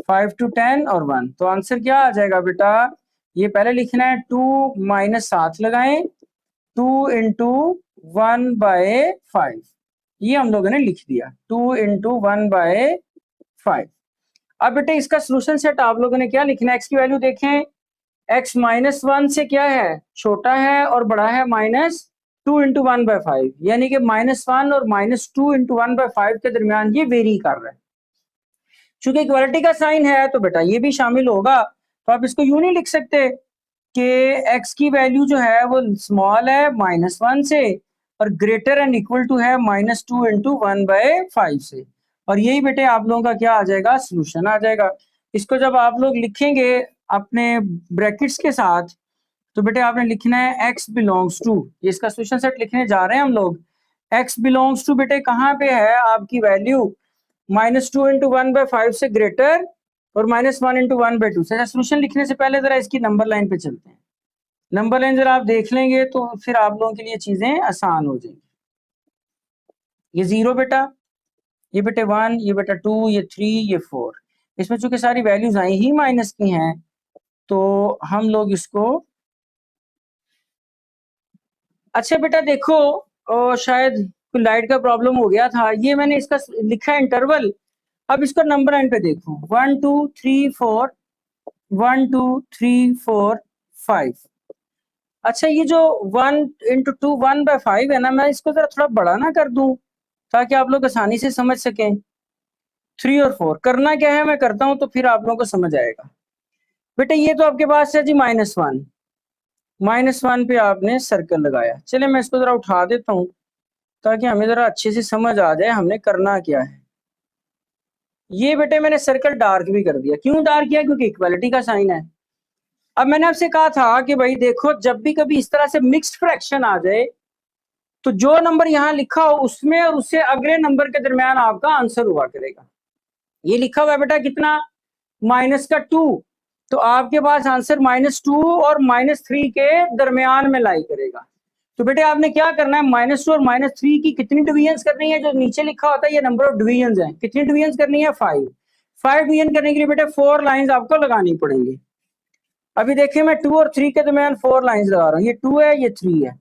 5 to 10 और 1, तो आंसर क्या आ जाएगा बेटा, ये पहले लिखना है 2 माइनस 7 लगाएं, 2 इंटू 1/5, ये हम लोगों ने लिख दिया 2 इंटू 1/5। अब बेटे इसका सोल्यूशन सेट आप लोगों ने क्या लिखना है, एक्स की वैल्यू देखें, एक्स -1 से क्या है, छोटा है और बड़ा है -2 इंटू 1/5, यानी कि -1 और -2 इंटू 1/5 के दरमियान ये वेरी कर रहा है। चूंकि इक्वालिटी का साइन है तो बेटा ये भी शामिल होगा, तो आप इसको यूं नहीं लिख सकते कि एक्स की वैल्यू जो है वो स्मॉल है -1 से और ग्रेटर एंड इक्वल टू है -2 इंटू 1/5 से, और यही बेटे आप लोगों का क्या आ जाएगा, सोल्यूशन आ जाएगा। इसको जब आप लोग लिखेंगे अपने ब्रैकेट्स के साथ, तो बेटे आपने लिखना है x बिलोंग्स टू, इसका सोल्यूशन सेट लिखने जा रहे हैं हम लोग। x बिलोंग्स टू बेटे कहाँ पे है, आपकी वैल्यू -2 इंटू 1/5 से ग्रेटर और -1 इंटू 1/2 से। सोल्यूशन लिखने से पहले जरा इसकी नंबर लाइन पे चलते हैं। नंबर लाइन जरा आप देख लेंगे तो फिर आप लोगों के लिए चीजें आसान हो जाएंगी। ये 0 बेटा, ये बेटे 1, ये बेटा 2, ये 3, ये 4। इसमें चूंकि सारी वैल्यूज आई ही माइनस की हैं, तो हम लोग इसको, अच्छा बेटा देखो, शायद कोई लाइट का प्रॉब्लम हो गया था, ये मैंने इसका लिखा है इंटरवल। अब इसका नंबर लाइन पे देखो, 1 2 3 4, 1 2 3 4 5। अच्छा ये जो 1 इंटू 2 1/5 है ना, मैं इसको जरा थोड़ा बड़ा ना कर दूं ताकि आप लोग आसानी से समझ सकें। 3 और 4 करना क्या है, मैं करता हूं तो फिर आप लोगों को समझ आएगा। बेटे ये तो आपके पास है जी -1, -1 पे आपने सर्कल लगाया। चले मैं इसको जरा उठा देता हूँ ताकि हमें जरा अच्छे से समझ आ जाए हमने करना क्या है। ये बेटे मैंने सर्कल डार्क भी कर दिया, क्यों डार्क किया, क्योंकि इक्वालिटी का साइन है। अब मैंने आपसे कहा था कि भाई देखो, जब भी कभी इस तरह से मिक्स्ड फ्रैक्शन आ जाए तो जो नंबर यहाँ लिखा हो उसमें और उससे अगले नंबर के दरमियान आपका आंसर हुआ करेगा। ये लिखा हुआ है बेटा कितना, -2, तो आपके पास आंसर -2 और -3 के दरमियान में लाई करेगा। तो बेटे आपने क्या करना है, -2 और -3 की कितनी डिवीजन करनी है, जो नीचे लिखा होता है ये नंबर ऑफ डिवीजन है, कितनी डिवीजन करनी है, 5 डिवीजन करने के लिए बेटे 4 लाइंस आपको लगानी पड़ेंगी। अभी देखिए मैं 2 और 3 के दरमियान 4 लाइंस लगा रहा हूँ, ये 2 है ये 3 है,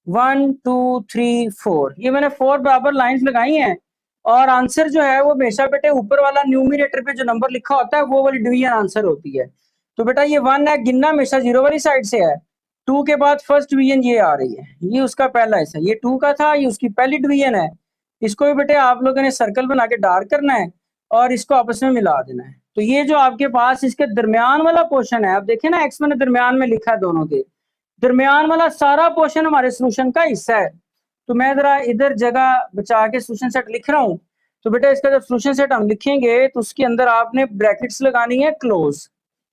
1 2 3 4, ये मैंने 4 बराबर लाइंस लगाई हैं। और आंसर जो है वो हमेशा बेटे ऊपर वाला न्यूमरेटर पे जो नंबर लिखा होता है वो वाली डिवीजन आंसर होती है। तो बेटा ये 1 है, गिनना हमेशा 0 वाली साइड से है। 2 के बाद फर्स्ट डिवीजन ये आ रही है, ये उसका पहला हिस्सा, ये 2 का था, ये उसकी पहली डिवीजन है। इसको भी बेटे आप लोगों ने सर्कल बना के डार्क करना है और इसको आपस में मिला देना है। तो ये जो आपके पास इसके दरमियान वाला पोर्शन है, आप देखें ना एक्स मैंने दरमियान में लिखा है, दोनों के दरमियान वाला सारा पोर्शन हमारे सोल्यूशन का हिस्सा है। तो मैं जरा इधर जगह बचा के सोल्यूशन सेट लिख रहा हूँ। तो बेटा इसका जब सोल्यूशन सेट हम लिखेंगे तो उसके अंदर आपने ब्रैकेट्स लगानी है क्लोज।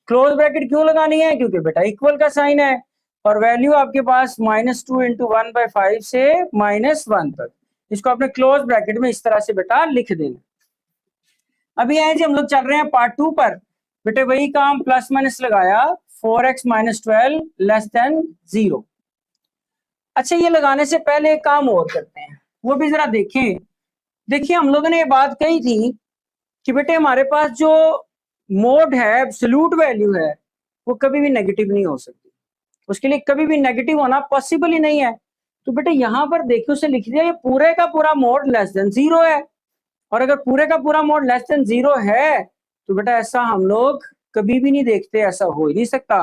क्लोज ब्रैकेट क्यों लगानी है, क्योंकि बेटा इक्वल का साइन है और वैल्यू आपके पास -2 इंटू 1/5 से -1 तक, इसको आपने क्लोज ब्रैकेट में इस तरह से बेटा लिख देना। अभी आए जी हम लोग चल रहे हैं पार्ट 2 पर। बेटे वही काम, प्लस माइनस लगाया, 4x - 12 लेस देन 0। अच्छा ये लगाने से पहले एक काम और करते हैं, वो भी जरा देखें। देखिए हम लोगों ने ये बात कही थी कि बेटे हमारे पास जो मोड है, एब्सोल्यूट वैल्यू है, वो कभी भी नेगेटिव नहीं हो सकती, उसके लिए कभी भी नेगेटिव होना पॉसिबल ही नहीं है। तो बेटे यहाँ पर देखिए उसे लिख दिया, ये पूरे का पूरा मोड लेस देन 0 है, और अगर पूरे का पूरा मोड लेस देन 0 है तो बेटा ऐसा हम लोग कभी भी नहीं देखते, ऐसा हो ही नहीं सकता।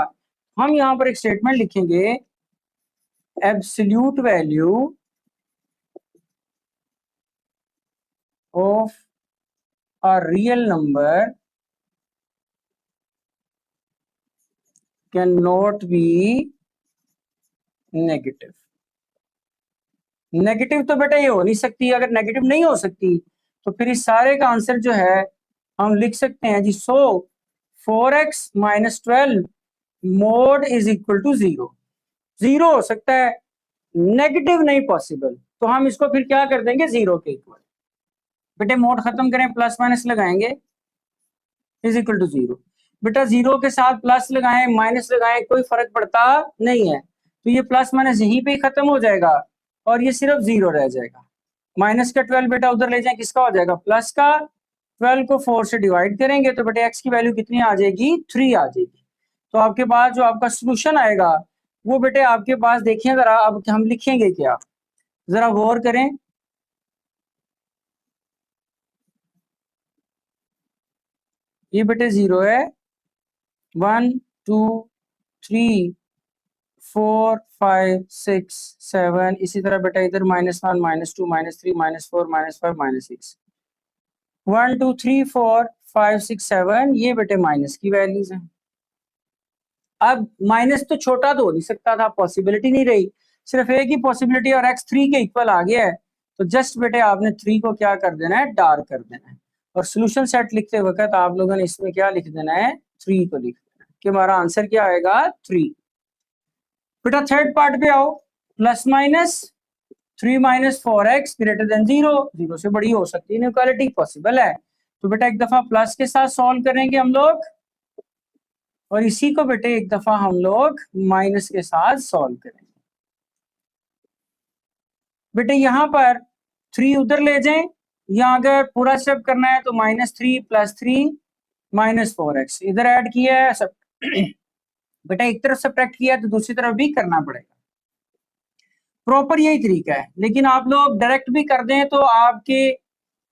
हम यहाँ पर एक स्टेटमेंट लिखेंगे, absolute value of a real number can not be negative. Negative तो बेटा ये हो नहीं सकती। अगर नेगेटिव नहीं हो सकती तो फिर इस सारे का आंसर जो है हम लिख सकते हैं जी, so 4x minus 12 mod is equal to 0। 0 हो सकता है, नेगेटिव नहीं पॉसिबल, तो हम इसको फिर क्या कर देंगे 0 के इक्वल। बेटे मोड खत्म करें, प्लस माइनस लगाएंगे, इज इक्वल टू 0। बेटा 0 के साथ प्लस लगाएं माइनस लगाएं कोई फर्क पड़ता नहीं है, तो ये प्लस माइनस यहीं पे ही खत्म हो जाएगा और ये सिर्फ 0 रह जाएगा। माइनस का 12 बेटा उधर ले जाए, किसका हो जाएगा प्लस का। 12 को 4 से डिवाइड करेंगे तो बेटा x की वैल्यू कितनी आ जाएगी 3 आ जाएगी। तो आपके पास जो आपका सोल्यूशन आएगा वो बेटे आपके पास देखिए जरा, अब हम लिखेंगे क्या, जरा गौर करें। ये बेटे 0 है, 1 2 3 4 5 6 7, इसी तरह बेटा इधर -1 -2 -3 -4 -5 -6, 1 2 3 4 5 6 7, ये बेटे माइनस की वैल्यूज हैं। अब माइनस तो छोटा तो हो नहीं सकता था, पॉसिबिलिटी नहीं रही, सिर्फ एक ही पॉसिबिलिटी और x 3 के इक्वल आ गया है, तो जस्ट बेटे आपने 3 को क्या कर देना है, डार्क कर देना है, और सोल्यूशन सेट लिखते वक्त आप लोगों ने इसमें क्या लिख देना है 3 को लिख देना है कि हमारा आंसर क्या आएगा 3। बेटा थर्ड पार्ट पे आओ, plus minus 3 minus 4x greater than 0, 0 से बड़ी हो सकती है इनइक्वालिटी, पॉसिबल है, तो बेटा एक दफा प्लस के साथ सॉल्व करेंगे हम लोग, और इसी को बेटे एक दफा हम लोग माइनस के साथ सॉल्व करेंगे। बेटे यहाँ पर 3 उधर ले जाएं, या अगर पूरा स्टेप करना है तो -3 + 3 -4x इधर ऐड किया है सब बेटा एक तरफ सब्ट्रैक्ट किया है तो दूसरी तरफ भी करना पड़ेगा, प्रॉपर यही तरीका है। लेकिन आप लोग डायरेक्ट भी कर दें तो आपके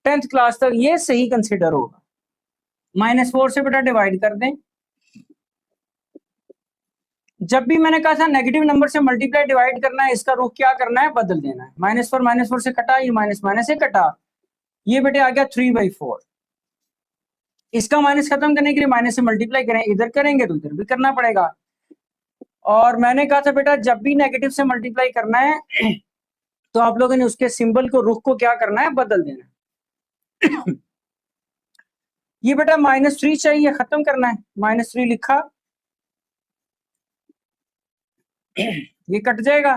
10th क्लास तक ये सही कंसिडर होगा। -4 से बेटा डिवाइड कर दें, जब भी मैंने कहा था नेगेटिव नंबर से मल्टीप्लाई डिवाइड करना है, इसका रुख क्या करना है, बदल देना है। -4 से कटा, ये माइनस माइनस से कटा, ये बेटे आ गया 3/4। इसका माइनस खत्म करने के लिए माइनस से मल्टीप्लाई करें, इधर करेंगे तो इधर भी करना पड़ेगा। और मैंने कहा था बेटा जब भी नेगेटिव से मल्टीप्लाई करना है तो आप लोगों ने उसके सिंबल को, रुख को क्या करना है, बदल देना है। ये बेटा -3 चाहिए, खत्म करना है, -3 लिखा, ये कट जाएगा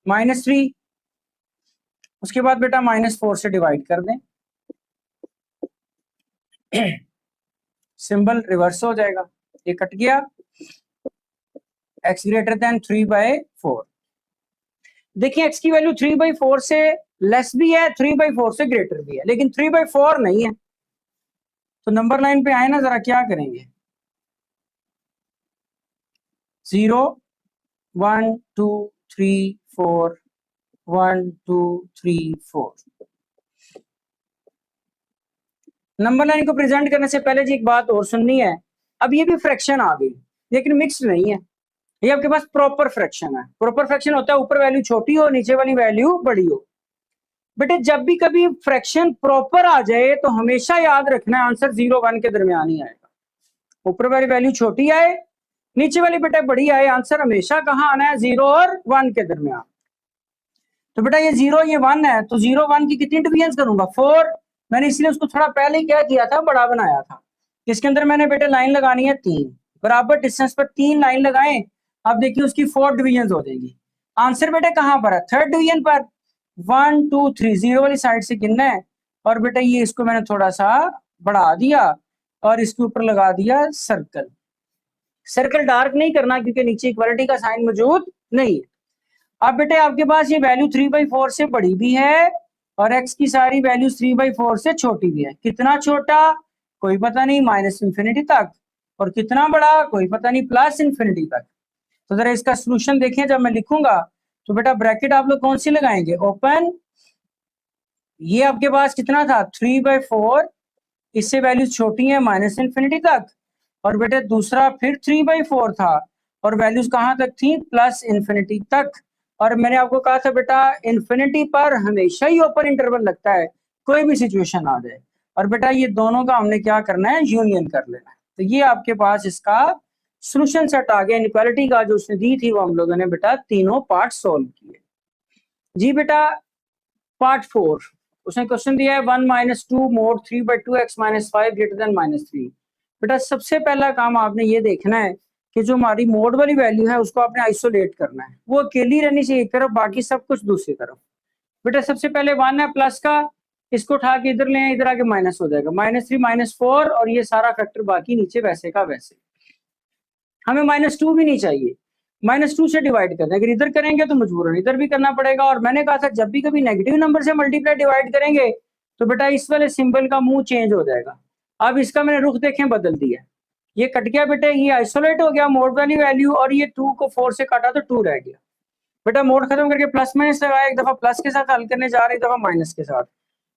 -3, उसके बाद बेटा -4 से डिवाइड कर दें, सिंबल रिवर्स हो जाएगा, ये कट गया, x ग्रेटर देन 3/4। देखिए x की वैल्यू 3/4 से लेस भी है, 3/4 से ग्रेटर भी है, लेकिन 3/4 नहीं है। तो नंबर लाइन पे आए ना, जरा क्या करेंगे, 0 1 2 3 4 1 2 3 4। नंबर लाइन को प्रेजेंट करने से पहले जी एक बात और सुननी है। अब ये भी फ्रैक्शन आ गई, लेकिन मिक्स्ड नहीं है, ये आपके पास प्रॉपर फ्रैक्शन है। प्रॉपर फ्रैक्शन होता है ऊपर वैल्यू छोटी हो, नीचे वाली वैल्यू बड़ी हो। बेटे जब भी कभी फ्रैक्शन प्रॉपर आ जाए तो हमेशा याद रखना है आंसर 0 1 के दरमियान ही आएगा। ऊपर वाली वैल्यू छोटी आए, नीचे वाली बेटा बड़ी आए, आंसर हमेशा कहाँ आना है, 0 और 1 के दरमियान। तो बेटा ये 0 ये 1 है, तो 0 1 की कितनी डिवीजन करूंगा, 4। मैंने इसलिए उसको थोड़ा पहले ही क्या किया था, बड़ा बनाया था। इसके अंदर मैंने बेटे लाइन लगानी है 3, बराबर डिस्टेंस पर 3 लाइन लगाएं। अब देखिए उसकी 4 डिवीजन हो जाएगी। आंसर बेटे कहाँ पर है, थर्ड डिवीजन पर, 1 2 3, 0 वाली साइड से गिनना है। और बेटा ये इसको मैंने थोड़ा सा बढ़ा दिया और इसके ऊपर लगा दिया सर्कल। सर्कल डार्क नहीं करना क्योंकि नीचे इक्वालिटी का साइन मौजूद नहीं है। अब बेटे आपके पास ये वैल्यू 3/4 से बड़ी भी है और x की सारी वैल्यू 3/4 से छोटी भी है। कितना छोटा कोई पता नहीं, -∞ तक, और कितना बड़ा कोई पता नहीं, +∞ तक। तो जरा इसका सोल्यूशन देखें, जब मैं लिखूंगा तो बेटा ब्रैकेट आप लोग कौन सी लगाएंगे, ओपन। ये आपके पास कितना था 3/4, इससे वैल्यू छोटी है -∞ तक, और बेटे दूसरा फिर 3/4 था और वैल्यूज कहाँ तक थी, +∞ तक। और मैंने आपको कहा था बेटा इन्फिनिटी पर हमेशा ही ओपन इंटरवल लगता है, कोई भी सिचुएशन आ जाए। और बेटा ये दोनों का हमने क्या करना है, यूनियन कर लेना है। तो ये आपके पास इसका सोल्यूशन सेट आ गया। इनइक्वालिटी का जो उसने दी थी वो हम लोगों ने बेटा तीनों पार्ट सॉल्व किए। जी बेटा पार्ट 4 उसने क्वेश्चन दिया है 1 minus 2 mode 3/2x minus 5 greater than -3। बेटा सबसे पहला काम आपने ये देखना है कि जो हमारी मोड वाली वैल्यू है उसको आपने आइसोलेट करना है, वो अकेली रहनी चाहिए एक तरफ, बाकी सब कुछ दूसरी तरफ। बेटा सबसे पहले 1 है प्लस का, इसको उठा के इधर ले, इधर आके माइनस हो जाएगा, -3 -4 और ये सारा फैक्टर बाकी नीचे वैसे का वैसे। हमें -2 भी नहीं चाहिए, -2 से डिवाइड करना है, अगर इधर करेंगे तो मजबूरन इधर भी करना पड़ेगा। और मैंने कहा था जब भी कभी नेगेटिव नंबर से मल्टीप्लाई डिवाइड करेंगे तो बेटा इस वाले सिंबल का मुंह चेंज हो जाएगा। अब इसका मैंने रुख देखें बदल दिया, ये कट गया बेटा, ये आइसोलेट हो गया मोड वाली वैल्यू, और ये 2 को 4 से काटा तो 2 रह गया। बेटा मोड खत्म करके प्लस माइनस लगाया, एक दफा प्लस के साथ हल करने जा रहे, एक दफा माइनस के साथ।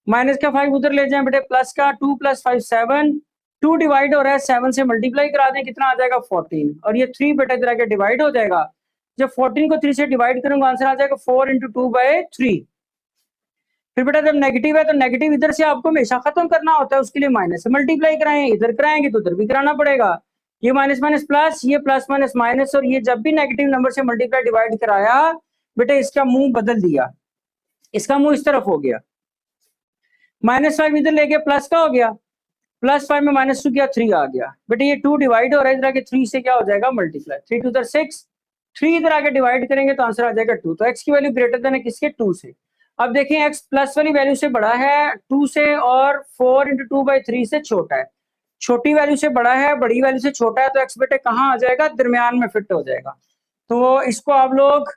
माइनस का 5 उधर ले जाएं बेटे, प्लस का 2 + 5 7, 2 डिवाइड हो रहा है 7 से मल्टीप्लाई करा दें, कितना आ जाएगा 14, और ये 3 बेटा इधर आके डिवाइड हो जाएगा। जब 14 को 3 से डिवाइड करूंगा आंसर आ जाएगा 4 × 2/3। फिर बेटा जब नेगेटिव है तो नेगेटिव इधर से आपको हमेशा खत्म करना होता है, उसके लिए माइनस से मल्टीप्लाई कराएं, इधर कराएंगे तो उधर भी कराना पड़ेगा। ये माइनस माइनस प्लस, ये प्लस माइनस माइनस, और ये जब भी नेगेटिव नंबर से मल्टीप्लाई डिवाइड कराया बेटे इसका मुंह बदल दिया, इसका मुंह इस तरफ हो गया, -5 इधर लेके प्लस का हो गया, +5 में -2 किया 3 आ गया। बेटे ये 2 डिवाइड हो रहा है, इधर आके 3 से क्या हो जाएगा मल्टीप्लाई, 3 × 2 = 6, 3 इधर आके डिवाइड करेंगे तो आंसर आ जाएगा 2। तो x की वैल्यू ग्रेटर देन है किसके, 2 से। अब देखें x प्लस वाली वैल्यू से बड़ा है 2 से, और 4 × 2/3 से छोटा है, छोटी वैल्यू से बड़ा है, बड़ी वैल्यू से छोटा है, तो x बेटे कहाँ आ जाएगा, दरमियान में फिट हो जाएगा। तो इसको आप लोग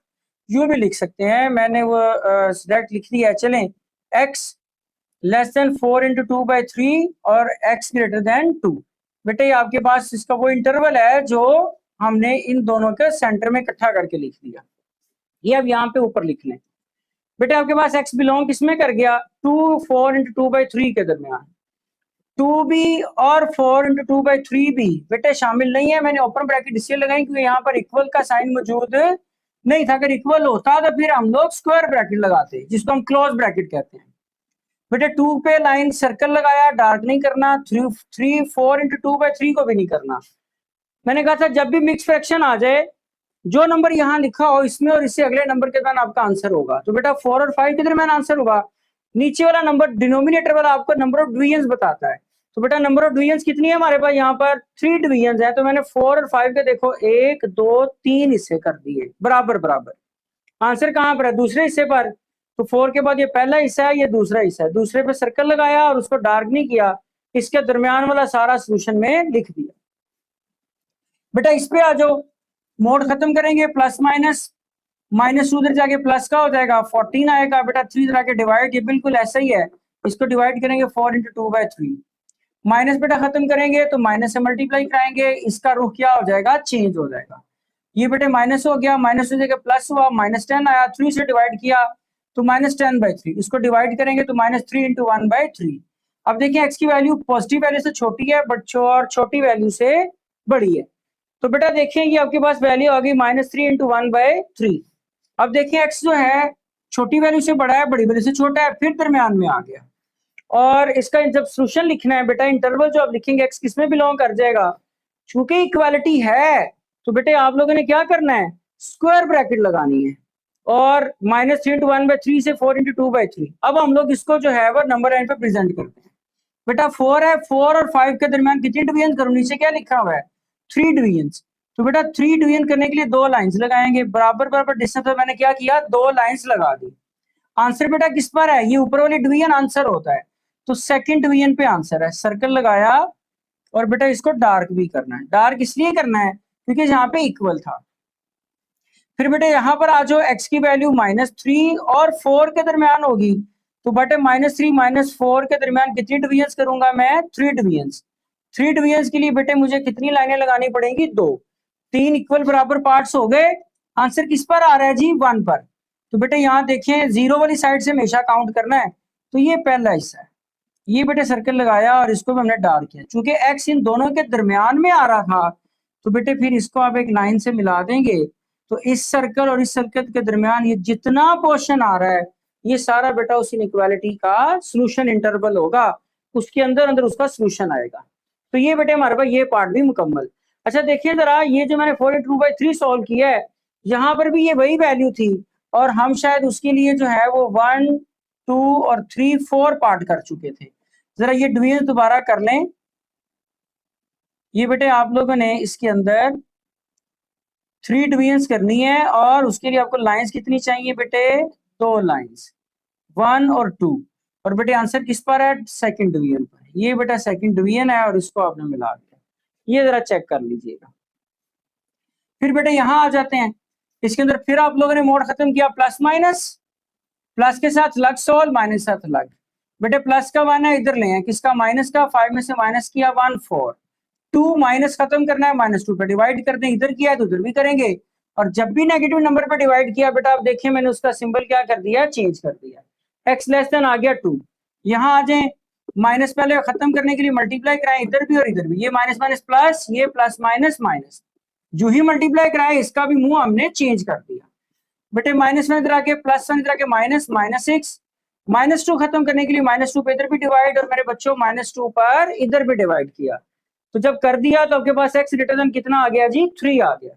यूं भी लिख सकते हैं, मैंने वो डायरेक्ट लिख दिया है, चलें x लेस देन 4 × 2/3 और x ग्रेटर देन 2। बेटे आपके पास इसका वो इंटरवल है जो हमने इन दोनों के सेंटर में इकट्ठा करके लिख दिया, ये अब यहाँ पे ऊपर लिख लें। बेटे आपके पास x बिलोंग किसमें कर गया, 2 4 × 2/3 के दरमियान, 2 भी और 4 × 2/3 भी बेटे शामिल नहीं है। मैंने ओपन ब्रैकेट इसलिए लगाई क्योंकि यहाँ पर इक्वल का साइन मौजूद नहीं था, अगर इक्वल होता तो फिर हम लोग स्क्वायर ब्रैकेट लगाते जिसको हम क्लोज ब्रैकेट कहते हैं। बेटे 2 पे लाइन सर्कल लगाया, डार्क नहीं करना, 3 4 × 2/3 को भी नहीं करना। मैंने कहा था जब भी मिक्स फ्रैक्शन आ जाए, जो नंबर यहाँ लिखा हो इसमें और इससे अगले नंबर के दरमियान आपका आंसर होगा। तो बेटा 4 और 5 के दरमियान आंसर होगा, नीचे वाला नंबर डिनोमिनेटर वाला आपको नंबर ऑफ डिवीजन बताता है। तो बेटा नंबर ऑफ डिवीजन कितनी है हमारे पास, यहाँ पर 3 डिवीजन है, तो मैंने 4 और 5 के देखो 1 2 3 हिस्से कर दिए बराबर बराबर। आंसर कहाँ पर है, दूसरे हिस्से पर। तो 4 के बाद ये पहला हिस्सा है, ये दूसरा हिस्सा है, दूसरे पे सर्कल लगाया और उसको डार्क नहीं किया, इसके दरमियान वाला सारा सोल्यूशन में लिख दिया। बेटा इस पे आ जाओ, मोड खत्म करेंगे, प्लस माइनस, -2 उधर जाके प्लस का हो जाएगा 14 आएगा। बेटा 3 इधर आके डिवाइड, ये बिल्कुल ऐसा ही है, इसको डिवाइड करेंगे 4 × 2/3। माइनस बेटा खत्म करेंगे तो माइनस से मल्टीप्लाई कराएंगे, इसका रुख क्या हो जाएगा, चेंज हो जाएगा। ये बेटे माइनस हो गया, माइनस हो जाएगा प्लस हुआ, -10 आया, 3 से डिवाइड किया तो -10/3, इसको डिवाइड करेंगे तो -3 × 1/3। अब देखिए x की वैल्यू पॉजिटिव वैल्यू से छोटी है बट छोटी वैल्यू से बड़ी है, तो बेटा देखिए ये आपके पास वैल्यू आ गई -3 × 1/3। अब देखिए x जो है छोटी वैल्यू से बड़ा है, बड़ी वैल्यू से छोटा है, फिर दरमियान में आ गया। और इसका जब सोल्यूशन लिखना है बेटा, इंटरवल जो आप लिखेंगे x किसमें बिलोंग कर जाएगा, चूंकि इक्वालिटी है तो बेटे आप लोगों ने क्या करना है, स्क्वायर ब्रैकेट लगानी है, और -3 × 1/3 से 4 × 2/3। अब हम लोग इसको जो है वो नंबर लाइन पे प्रेजेंट करते हैं। बेटा 4 है, 4 और 5 के दरमियान कितनी डिवीजन करूं, नीचे क्या लिखा हुआ है 3 डिवीजन। तो बेटा 3 डिवीजन करने के लिए 2 लाइंस लगाएंगे, बराबर बराबर डिस्टेंस पर मैंने क्या किया, 2 लाइंस लगा दी। आंसर बेटा किस पर है, ये ऊपर वाली डिवीजन आंसर होता है, तो सेकंड डिवीजन पे आंसर है। सर्कल लगाया और बेटा इसको डार्क भी करना है, डार्क इसलिए करना है क्योंकि यहाँ पे इक्वल था। फिर बेटे यहाँ पर आ जाओ, x की वैल्यू -3 और 4 के दरमियान होगी, तो बेटे -3 -4 के दरमियान कितनी डिवीजन करूंगा मैं, 3 डिवीजन। 3 डिवीजन के लिए बेटे मुझे कितनी लाइनें लगानी पड़ेंगी, 2, 3 इक्वल बराबर पार्ट्स हो गए। आंसर किस पर आ रहा है जी, 1 पर। तो बेटे यहाँ देखें 0 वाली साइड से हमेशा काउंट करना है, तो ये पहला हिस्सा है, ये बेटे सर्कल लगाया और इसको भी हमने डार्क किया, चूंकि x इन दोनों के दरमियान में आ रहा था तो बेटे फिर इसको आप एक लाइन से मिला देंगे, तो इस सर्कल और इस सर्कल के दरमियान ये जितना पोर्शन आ रहा है ये सारा बेटा उस इनइक्वालिटी का सॉल्यूशन इंटरवल होगा, उसके अंदर अंदर उसका सॉल्यूशन आएगा। तो ये बेटे हमारे पास ये पार्ट भी मुकम्मल। अच्छा देखिए जरा, ये जो मैंने 4/2/3 सॉल्व किया है, यहाँ पर भी ये वही वैल्यू थी और हम शायद उसके लिए जो है वो 1 2 और 3 4 पार्ट कर चुके थे। जरा ये डिवीजन दोबारा कर लें। ये बेटे आप लोगों ने इसके अंदर 3 डिवीजन करनी है और उसके लिए आपको लाइंस कितनी चाहिए बेटे? 2 लाइंस, 1 और 2। और बेटे आंसर किस पर है? सेकंड डिवीजन पर। ये बेटा सेकंड डिवीजन है और इसको आपने मिला दिया। ये जरा चेक कर लीजिएगा। फिर बेटे यहाँ आ जाते हैं, इसके अंदर फिर आप लोगों ने मोड खत्म किया प्लस माइनस, प्लस के साथ लग सोल, माइनस के साथ लग। बेटे प्लस का 1 है, इधर ले हैं, किसका? माइनस का। 5 में से माइनस किया 1 4, 2 माइनस खत्म करना है, -2 पे डिवाइड कर दें, इधर किया है तो उधर भी करेंगे। और जब भी नेगेटिव नंबर पे डिवाइड किया बेटा आप देखिए मैंने उसका सिंबल क्या कर दिया? चेंज कर दिया। x लेस देन आ गया 2। यहाँ आ जाए, माइनस पहले खत्म करने के लिए मल्टीप्लाई कराएं, इधर भी और इधर भी, ये माइनस माइनस प्लस, ये प्लस माइनस माइनस। जो ही मल्टीप्लाई कराए इसका भी मुंह हमने चेंज कर दिया। बेटे माइनस में इधर आके प्लस वन, इधर आके माइनस, -6, -2 खत्म करने के लिए -2 पे इधर भी डिवाइड, और मेरे बच्चों -2 पर इधर भी डिवाइड किया। तो जब कर दिया तो आपके पास x ग्रेटर देन कितना आ गया जी? 3 आ गया।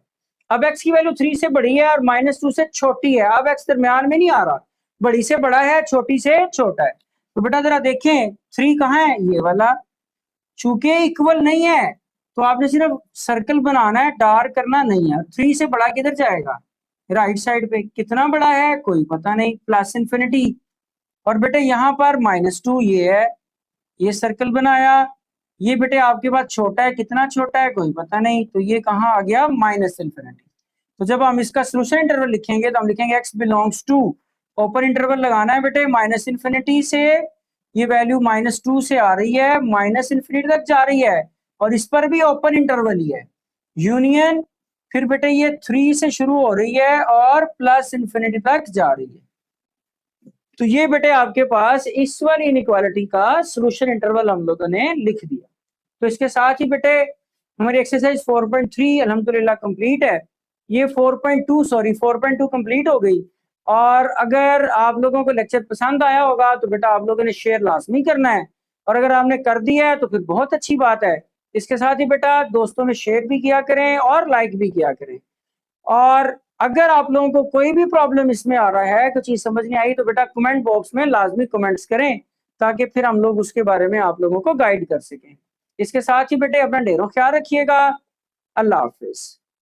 अब x की वैल्यू 3 से बड़ी है और -2 से छोटी है। अब x दरमियान में नहीं आ रहा, बड़ी से बड़ा है, छोटी से छोटा है। तो बेटा जरा देखें 3 कहाँ है? ये वाला। चूंकि इक्वल नहीं है तो आपने सिर्फ सर्कल बनाना है, डार्क करना नहीं है। 3 से बड़ा किधर जाएगा? राइट साइड पे। कितना बड़ा है? कोई पता नहीं, प्लस इन्फिनिटी। और बेटे यहाँ पर -2 ये है, ये सर्कल बनाया। ये बेटे आपके पास छोटा है, कितना छोटा है? कोई पता नहीं, तो ये कहाँ आ गया? Minus infinity. तो जब हम इसका सोल्यूशन इंटरवल लिखेंगे तो हम लिखेंगे x belongs to, open interval लगाना है बेटे, माइनस इन्फिनिटी से, ये वैल्यू -2 से आ रही है, माइनस इन्फिनिटी तक जा रही है, और इस पर भी ओपन इंटरवल ही है, यूनियन। फिर बेटे ये 3 से शुरू हो रही है और प्लस इन्फिनिटी तक जा रही है। तो ये बेटे आपके पास इस वाली इनइक्वालिटी का सोल्यूशन इंटरवल हम लोगों ने लिख दिया। तो इसके साथ ही बेटे हमारी एक्सरसाइज 4.3 अल्हम्दुलिल्लाह कंप्लीट है। ये 4.2 कंप्लीट हो गई। और अगर आप लोगों को लेक्चर पसंद आया होगा तो बेटा आप लोगों ने शेयर लाजमी करना है, और अगर आपने कर दिया है तो फिर बहुत अच्छी बात है। इसके साथ ही बेटा दोस्तों में शेयर भी किया करें और लाइक भी किया करें। और अगर आप लोगों को कोई भी प्रॉब्लम इसमें आ रहा है, कोई चीज समझ नहीं आई, तो बेटा कमेंट बॉक्स में लाजमी कमेंट्स करें, ताकि फिर हम लोग उसके बारे में आप लोगों को गाइड कर सकें। इसके साथ ही बेटे अपना ढेरों ख्याल रखिएगा। अल्लाह हाफिज।